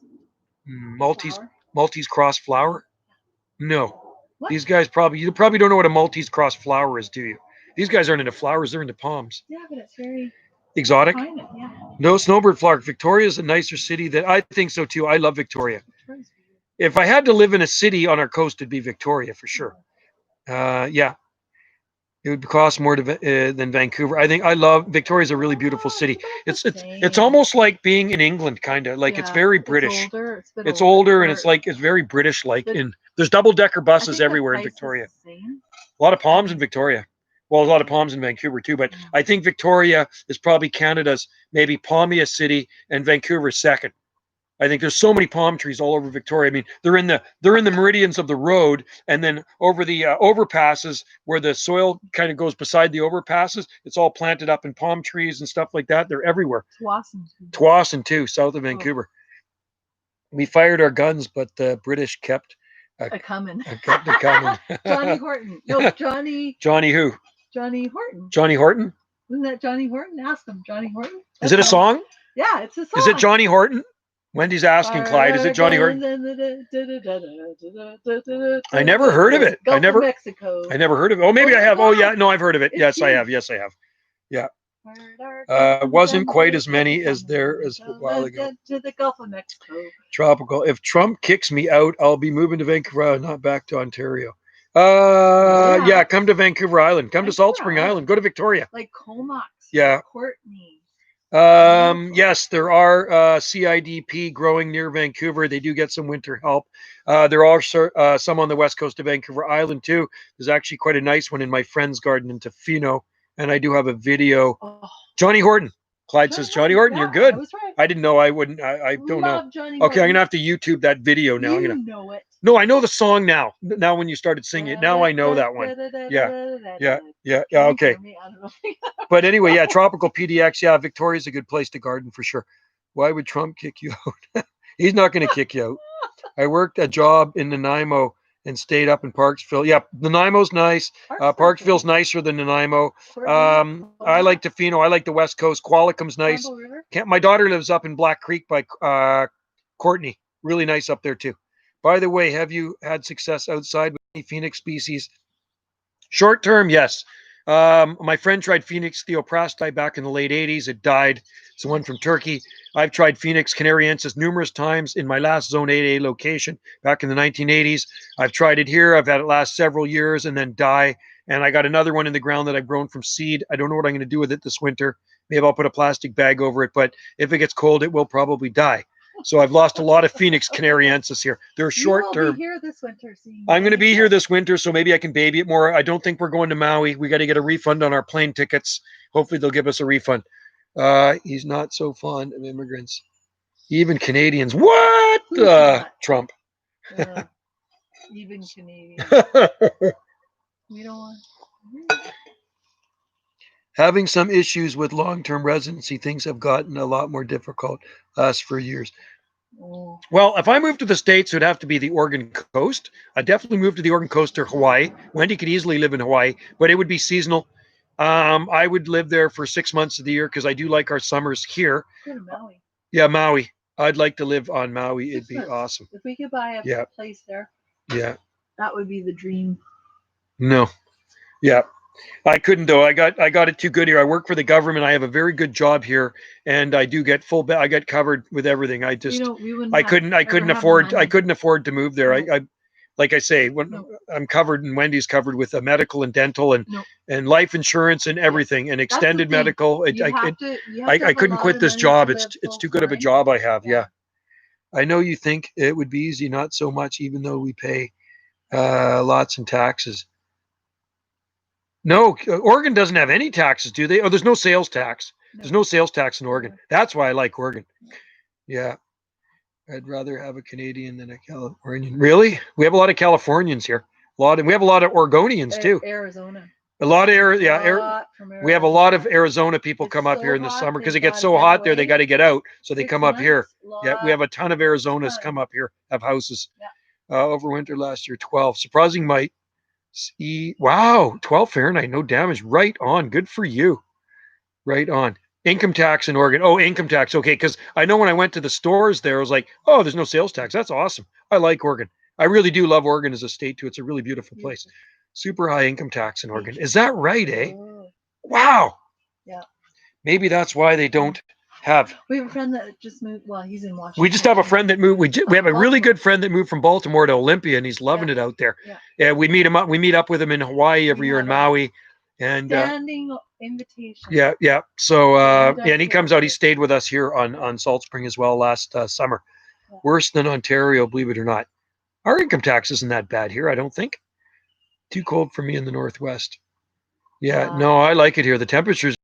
Maltese cross flower? No. What? These guys you probably don't know what a Maltese cross flower is, do you? These guys aren't into flowers, they're into palms. Yeah, but it's very exotic. yeah. No, Snowbird flock. Victoria is a nicer city that I think so too. I love Victoria. If I had to live in a city on our coast, it'd be Victoria for sure. Yeah. It would cost more than Vancouver. I love Victoria's a really beautiful city. It's almost like being in England, kind of like it's very British. It's older and it's very British. There's double-decker buses everywhere in Victoria. A lot of palms in Victoria. Well, a lot of palms in Vancouver too, but I think Victoria is probably Canada's maybe palmiest city, and Vancouver's second. I think there's so many palm trees all over Victoria. I mean, they're in the meridians of the road, and then over the overpasses where the soil kind of goes beside the overpasses. It's all planted up in palm trees and stuff like that. They're everywhere. Tsawwassen too, south of Vancouver. We fired our guns, but the British kept coming. Kept it coming. Johnny Horton. No, Johnny. Johnny who? Johnny Horton. Johnny Horton. Isn't that Johnny Horton? Ask him, Johnny Horton. Is it a song? Yeah, it's a song. Is it Johnny Horton? Wendy's asking, Clyde, is it Johnny Horton? I never heard of it. I never heard of it. Oh, maybe I have. Oh, yeah. No, I've heard of it. Yes, I have. Yes, I have. Yeah. Wasn't quite as many as there as a while ago. To the Gulf of Mexico. Tropical. If Trump kicks me out, I'll be moving to Vancouver, not back to Ontario. Yeah, come to Vancouver Island. Come to Salt Spring Island. Go to Victoria. Like Comox. Yeah. Courtney. Yes, there are CIDP growing near Vancouver. They do get some winter help. There are some on the west coast of Vancouver Island too. There's actually quite a nice one in my friend's garden in Tofino, and I do have a video. Oh, Johnny Horton. Clyde says, Johnny Horton, you're yeah, good. I was right. I didn't know. I wouldn't. I don't know. Love Johnny Okay, I'm Horton. gonna have to YouTube that video now. I'm You gonna. know it. No, I know the song now. Now when you started singing it, now I know that one. Yeah. Can you Okay. hear me? I don't know. But anyway, yeah, tropical PDX. Yeah, Victoria's a good place to garden for sure. Why would Trump kick you out? He's not going to kick you out. I worked a job in Nanaimo and stayed up in Parksville. Yeah, Nanaimo's nice. Parksville's nicer than Nanaimo. I like Tofino. I like the West Coast. Qualicum's nice. My daughter lives up in Black Creek by Courtney. Really nice up there too. By the way, have you had success outside with any Phoenix species? Short term, yes. My friend tried Phoenix theoprasti back in the late 80s. It died. It's the one from Turkey. I've tried Phoenix canariensis numerous times in my last Zone 8A location back in the 1980s. I've tried it here. I've had it last several years and then die. And I got another one in the ground that I've grown from seed. I don't know what I'm going to do with it this winter. Maybe I'll put a plastic bag over it, but if it gets cold, it will probably die. So I've lost a lot of Phoenix canariensis here. They're short term. You will be here this winter. I'm going to be here this winter, so maybe I can baby it more. I don't think we're going to Maui. We got to get a refund on our plane tickets. Hopefully they'll give us a refund. He's not so fond of immigrants. Even Canadians. What? Trump. Even Canadian. We don't want. Having some issues with long-term residency, things have gotten a lot more difficult for years. Oh. Well, if I moved to the States, it would have to be the Oregon coast. I'd definitely move to the Oregon coast or Hawaii. Wendy could easily live in Hawaii, but it would be seasonal. I would live there for 6 months of the year because I do like our summers here. Go to Maui. Yeah, Maui. I'd like to live on Maui. It'd be 6 months. awesome. If we could buy a place there, Yeah. that would be the dream. No. Yeah. I couldn't though. I got it too good here. I work for the government. I have a very good job here, and I do get I get covered with everything. I just I couldn't afford to move there. No. I like I say, when I'm covered and Wendy's covered with a medical and dental and life insurance and everything and extended thing. medical. I couldn't quit this job. It's too good of a job I have. Yeah. I know you think it would be easy, not so much, even though we pay lots in taxes. No, Oregon doesn't have any taxes, do they? Oh, there's no sales tax. There's no sales tax in Oregon. That's why I like Oregon. Yeah. I'd rather have a Canadian than a Californian. Really? We have a lot of Californians here. And we have a lot of Oregonians too. Arizona. A lot of we have a lot of Arizona people come up here in the summer because it gets so hot there. They got to get out, so they come up here. Yeah, we have a ton of Arizonas come up here, have houses. Overwintered last year, 12. Surprising might. Wow, 12 Fahrenheit, no damage. Right on. Good for you. Right on. Income tax in Oregon. Oh, income tax. Okay, because I know when I went to the stores there, I was like, oh, there's no sales tax. That's awesome. I like Oregon. I really do love Oregon as a state too. It's a really beautiful place. Super high income tax in Oregon. Is that right, eh? Wow. Yeah. Maybe that's why they don't have. We have a friend that just moved. Well, he's in Washington. We just have a friend that moved. We have a really good friend that moved from Baltimore to Olympia, and he's loving it out there. Yeah, we meet him up. We meet up with him in Hawaii every year in Maui, and standing invitation. Yeah. So and he comes out. He stayed with us here on Salt Spring as well last summer. Worse than Ontario, believe it or not. Our income tax isn't that bad here, I don't think. Too cold for me in the Northwest. Yeah, no, I like it here. The temperatures.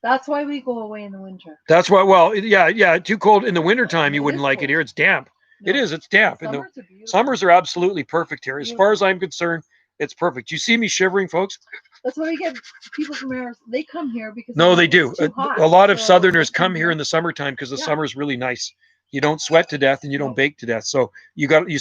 That's why we go away in the winter. That's why. Well, yeah. Too cold in the wintertime. You wouldn't like it here. It's damp. No. It is. It's damp. Summers are absolutely perfect here. As far as I'm concerned, it's perfect. You see me shivering, folks? That's why we get people from Arizona. They come here because they do. A lot of Southerners come here in the summertime because the summer is really nice. You don't sweat to death and you don't bake to death. So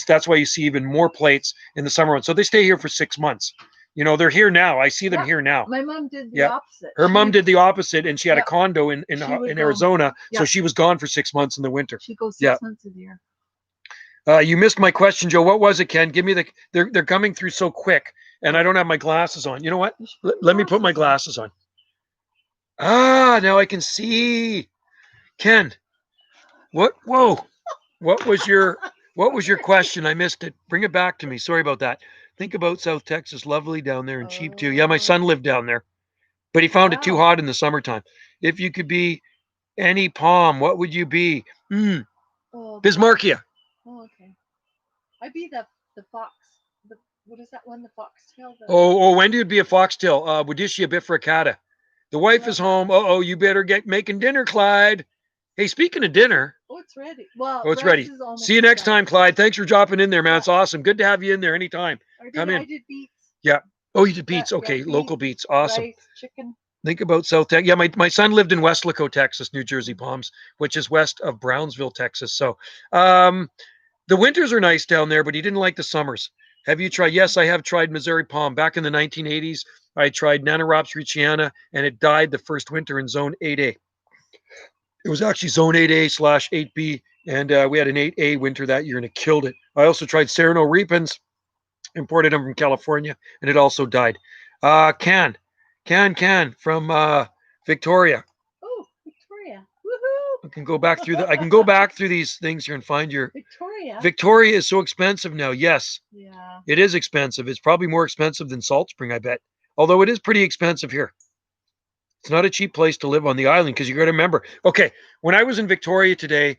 that's why you see even more plates in the summer. So they stay here for 6 months. You know, they're here now. I see them here now. My mom did the opposite. Her mom did the opposite, and she had a condo in Arizona, so she was gone for 6 months in the winter. She goes 6 months a year. You missed my question, Joe. What was it, Ken? Give me they're coming through so quick, and I don't have my glasses on. You know what? Let me put my glasses on. Now I can see. Ken, what? Whoa! What was your question? I missed it. Bring it back to me. Sorry about that. Think about South Texas, lovely down there and cheap too. Yeah, my son lived down there, but he found it too hot in the summertime. If you could be any palm, what would you be? Bismarckia. Oh, okay. I'd be the fox. The what is that one? The foxtail. The, Oh, Wendy would be a foxtail. Wadishia bifurcata. The wife is home. Oh, you better get making dinner, Clyde. Hey, speaking of dinner, oh, it's ready. Well, oh, it's Red's ready. is almost See you next done. time, Clyde. Thanks for dropping in there, man. Yeah. It's awesome. Good to have you in there anytime. Come in. I did beets. Yeah. Oh, you did beets. Yeah, Okay, beets, local beets. Awesome. rice, chicken. Think about South Texas. Yeah, my son lived in Westlaco, Texas, New Jersey Palms, which is west of Brownsville, Texas. So the winters are nice down there, but he didn't like the summers. Have you tried? Yes, I have tried Missouri Palm. Back in the 1980s, I tried Nanoropes ricciana, and it died the first winter in Zone 8A. It was actually Zone 8A/8B, and we had an 8A winter that year, and it killed it. I also tried Serrano repens, imported them from California, and it also died. Can from Victoria. Oh, Victoria. Woohoo! I can go back through I can go back through these things here and find your Victoria. Victoria is so expensive now. Yes, Yeah. it is expensive. It's probably more expensive than Salt Spring, I bet. Although it is pretty expensive here. It's not a cheap place to live on the island because you got to remember. Okay, when I was in Victoria today,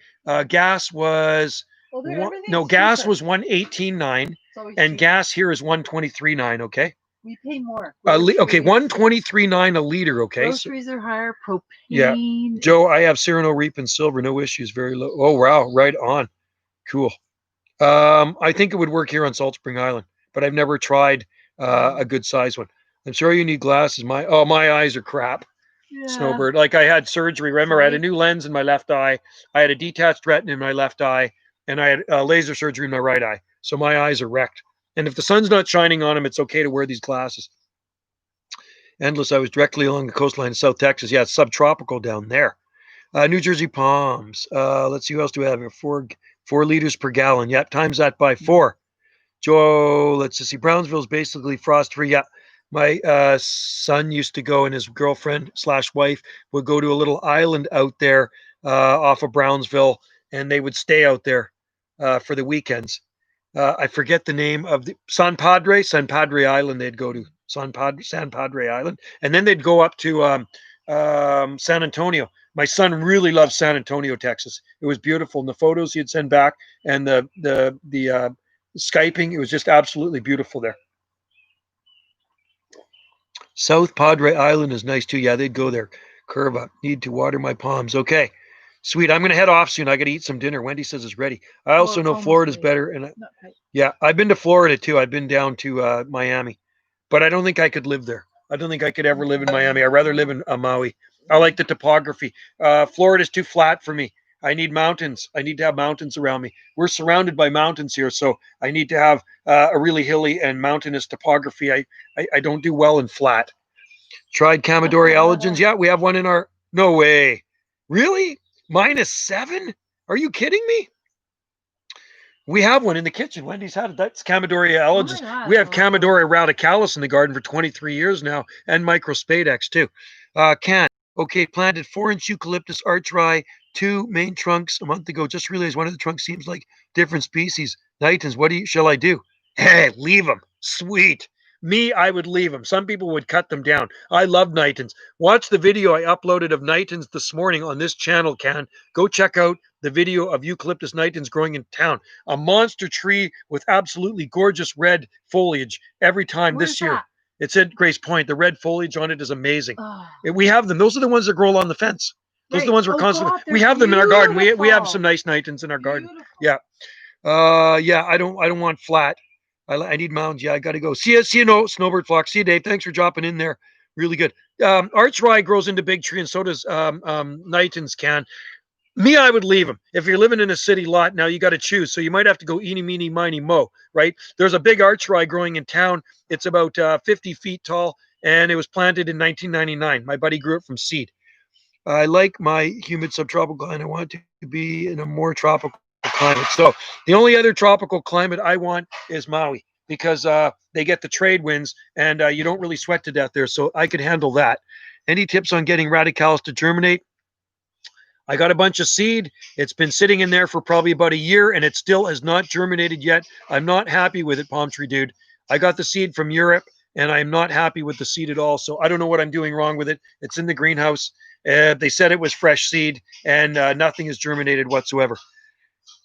gas was Well, gas was 118.9, and gas here is 123.9. Okay. We pay more. Okay, 123.9 a liter. Okay. Groceries are higher. Propane. Yeah. Joe, I have Serrano Reap and Silver, no issues, very low. Oh wow, right on. Cool. I think it would work here on Salt Spring Island, but I've never tried a good size one. I'm sorry you need glasses. My eyes are crap. Yeah. Snowbird. Like I had surgery. Remember, I had a new lens in my left eye. I had a detached retina in my left eye, and I had laser surgery in my right eye. So my eyes are wrecked. And if the sun's not shining on them, it's okay to wear these glasses. Endless. I was directly along the coastline of South Texas. Yeah, it's subtropical down there. New Jersey Palms. Let's see who else do we have here. 4 liters per gallon. Yeah, times that by 4. Joe, let's just see. Brownsville's basically frost free. Yeah. My son used to go, and his girlfriend/wife would go to a little island out there off of Brownsville, and they would stay out there for the weekends. I forget the name of the San Padre Island. They'd go to San Padre Island, and then they'd go up to San Antonio. My son really loved San Antonio, Texas. It was beautiful, and the photos he'd send back, and the Skyping, it was just absolutely beautiful there. South Padre Island is nice too. Yeah, they'd go there. Curve up. Need to water my palms. Okay. Sweet. I'm going to head off soon. I got to eat some dinner. Wendy says it's ready. I also know Florida's better. And yeah, I've been to Florida too. I've been down to Miami, but I don't think I could live there. I don't think I could ever live in Miami. I'd rather live in Maui. I like the topography. Florida's too flat for me. I need mountains. I need to have mountains around me. We're surrounded by mountains here, so I need to have a really hilly and mountainous topography. I don't do well in flat. Tried Camadori Elegans. Yeah, we have one in our... No way. Really? -7? Are you kidding me? We have one in the kitchen. Wendy's had it. That's Camadori Elegans. We have Camadori radicalis in the garden for 23 years now, and Microspadex too. Okay, planted 4-inch eucalyptus archri, 2 main trunks a month ago. Just realized one of the trunks seems like different species. Nitens, shall I do? Hey, leave them. Sweet. Me, I would leave them. Some people would cut them down. I love Nitens. Watch the video I uploaded of Nitens this morning on this channel, Can. Go check out the video of eucalyptus Nitens growing in town. A monster tree with absolutely gorgeous red foliage every time this year. It's at Grace Point. The red foliage on it is amazing. We have them. Those are the ones that grow along the fence. Those are the ones we're constantly... We have them in our garden. We have some nice Nitens in our garden. Yeah. Yeah, I don't want flat. I need mounds. Yeah, I got to go. See you, Snowbird Flock. See you, Dave. Thanks for dropping in there. Really good. Arch rye grows into big tree, and so does Nitens can. Me, I would leave them. If you're living in a city lot, now you got to choose. So you might have to go eeny, meeny, miny, mo, right? There's a big arch rye growing in town. It's about 50 feet tall, and it was planted in 1999. My buddy grew it from seed. I like my humid subtropical, and I want to be in a more tropical climate. So the only other tropical climate I want is Maui, because they get the trade winds, and you don't really sweat to death there. So I could handle that. Any tips on getting radicalis to germinate? I got a bunch of seed. It's been sitting in there for probably about a year, and it still has not germinated yet. I'm not happy with it, Palm Tree Dude. I got the seed from Europe, and I'm not happy with the seed at all. So I don't know what I'm doing wrong with it. It's in the greenhouse. They said it was fresh seed, and nothing has germinated whatsoever.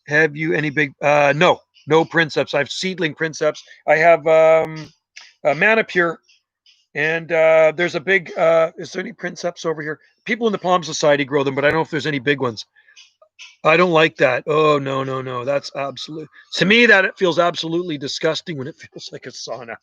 Have you any big... No. No Princeps. I have seedling Princeps. I have Manipure, and there's a big. Is there any Princeps over here? People in the Palm Society grow them, but I don't know if there's any big ones. I don't like that. Oh no, no, no. That's absolute. To me, that it feels absolutely disgusting when it feels like a sauna.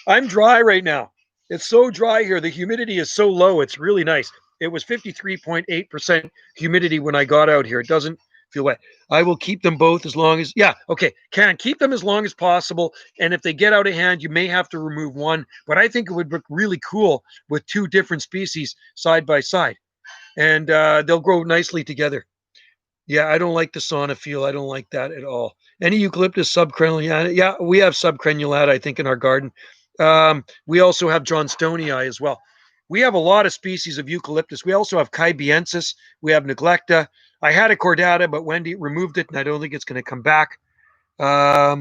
I'm dry right now. It's so dry here. The humidity is so low. It's really nice. It was 53.8% humidity when I got out here. It doesn't feel wet. I will keep them both as long as, yeah, okay, can keep them as long as possible. And if they get out of hand, you may have to remove one. But I think it would look really cool with two different species side by side. And they'll grow nicely together. Yeah, I don't like the sauna feel. I don't like that at all. Any eucalyptus subcrenulata? Yeah, we have subcrenulata, I think, in our garden. We also have Johnstonii as well. We have a lot of species of eucalyptus. We also have Kybiensis. We have Neglecta. I had a cordata, but Wendy removed it, and I don't think it's going to come back. Yeah,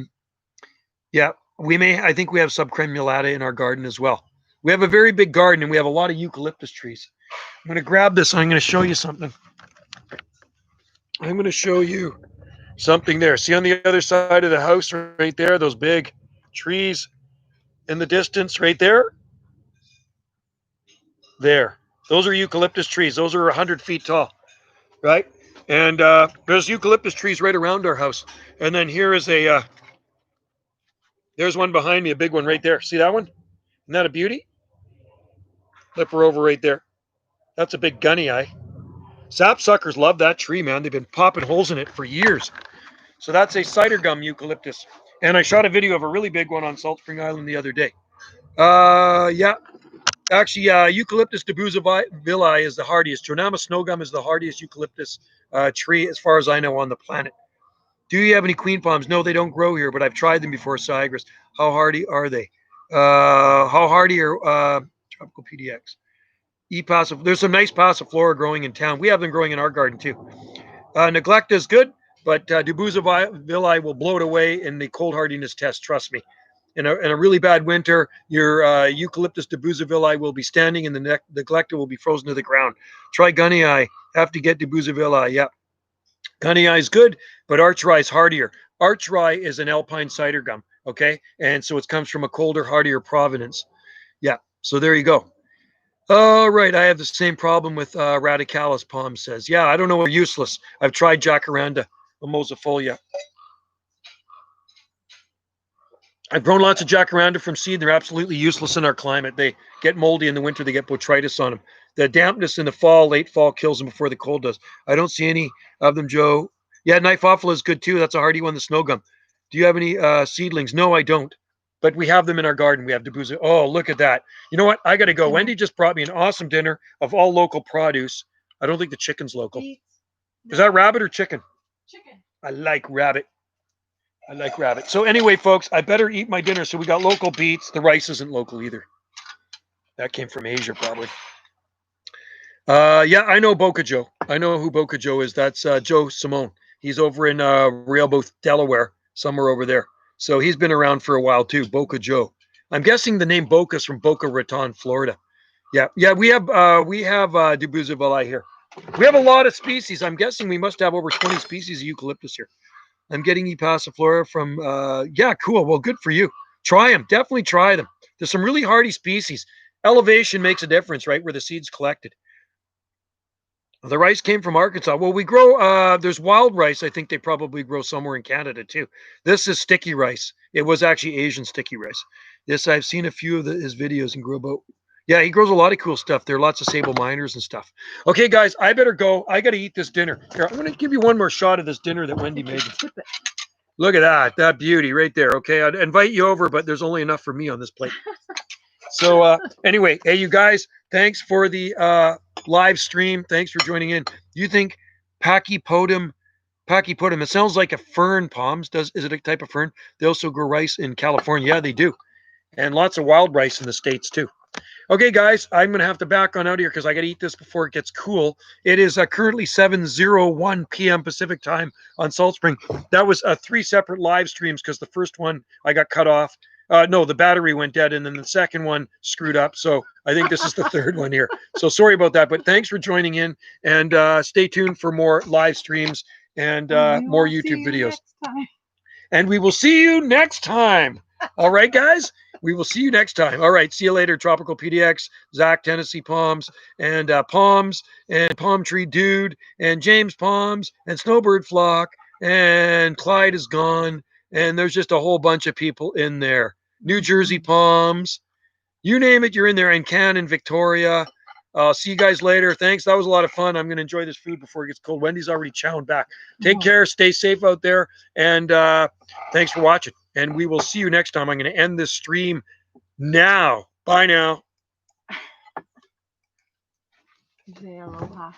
we may. I think we have subcrenulata in our garden as well. We have a very big garden, and we have a lot of eucalyptus trees. I'm going to grab this. I'm going to show you something. I'm going to show you something there. See on the other side of the house right there, those big trees in the distance right there? There. Those are eucalyptus trees. Those are 100 feet tall, right? And there's eucalyptus trees right around our house. And then here is there's one behind me, a big one right there. See that one? Isn't that a beauty? Flip her over right there. That's a big gunny eye. Sapsuckers love that tree, man. They've been popping holes in it for years. So that's a cider gum eucalyptus. And I shot a video of a really big one on Salt Spring Island the other day. Yeah. Actually, Eucalyptus debusavilli is the hardiest. Jonama snowgum is the hardiest eucalyptus tree, as far as I know, on the planet. Do you have any queen palms? No, they don't grow here, but I've tried them before, Sagres. How hardy are they? How hardy are Tropical PDX? There's some nice passiflora growing in town. We have them growing in our garden too. Neglecta is good, but debusavilli will blow it away in the cold hardiness test. Trust me. In a really bad winter, your Eucalyptus debusavilli will be standing, and the Neglecta will be frozen to the ground. Try Gunnii. Have to get debusavilli. Yeah, Gunnii is good, but Archeri is hardier. Archeri is an alpine cider gum. Okay, and so it comes from a colder, hardier provenance. Yeah. So there you go. All right, I have the same problem with radicalis, Palm says. Yeah, I don't know, we're useless. I've tried Jacaranda, mimosifolia. I've grown lots of Jacaranda from seed. They're absolutely useless in our climate. They get moldy in the winter. They get botrytis on them. The dampness in the fall, late fall, kills them before the cold does. I don't see any of them, Joe. Yeah, Knifeophila is good too. That's a hardy one, the snow gum. Do you have any seedlings? No, I don't. But we have them in our garden. We have debusa. Oh, look at that. You know what? I got to go. Wendy just brought me an awesome dinner of all local produce. I don't think the chicken's local. Is that rabbit or chicken? Chicken. I like rabbit. I like rabbit. So anyway, folks, I better eat my dinner. So we got local beets. The rice isn't local either. That came from Asia, probably. Yeah, I know Boca Joe. I know who Boca Joe is. That's Joe Simone. He's over in Rehoboth, Delaware, somewhere over there. So he's been around for a while too, Boca Joe. I'm guessing the name Boca is from Boca Raton, Florida. Yeah, we have debusavilli here. We have a lot of species. I'm guessing we must have over 20 species of eucalyptus here. I'm getting E. passiflora from, yeah, cool. Well, good for you. Try them. Definitely try them. There's some really hardy species. Elevation makes a difference, right, where the seed's collected. The rice came from Arkansas. Well, we grow, there's wild rice. I think they probably grow somewhere in Canada too. This is sticky rice. It was actually Asian sticky rice. This, I've seen a few of his videos and grew about. Yeah, he grows a lot of cool stuff. There are lots of sable miners and stuff. Okay, guys, I better go. I got to eat this dinner. Here, I'm going to give you one more shot of this dinner that Wendy made. Look at that beauty right there. Okay, I'd invite you over, but there's only enough for me on this plate. So anyway, hey, you guys, thanks for the live stream. Thanks for joining in. Do you think Pachypodum, it sounds like a fern, Palms. Is it a type of fern? They also grow rice in California. Yeah, they do. And lots of wild rice in the States too. Okay, guys, I'm going to have to back on out here because I got to eat this before it gets cool. It is currently 7:01 p.m. Pacific time on Salt Spring. That was 3 separate live streams because the first one I got cut off. No, the battery went dead, and then the second one screwed up. So I think this is the third one here. So sorry about that, but thanks for joining in, and stay tuned for more live streams and more YouTube videos. And we will see you next time. All right, guys? We will see you next time. All right. See you later, Tropical PDX, Zach, Tennessee Palms, and Palms, and Palm Tree Dude, and James Palms, and Snowbird Flock, and Clyde is gone. And there's just a whole bunch of people in there. New Jersey Palms, you name it, you're in there. And Can and Victoria. See you guys later. Thanks. That was a lot of fun. I'm going to enjoy this food before it gets cold. Wendy's already chowing back. Take care. Stay safe out there. And thanks for watching. And we will see you next time. I'm going to end this stream now. Bye now. Say aloha.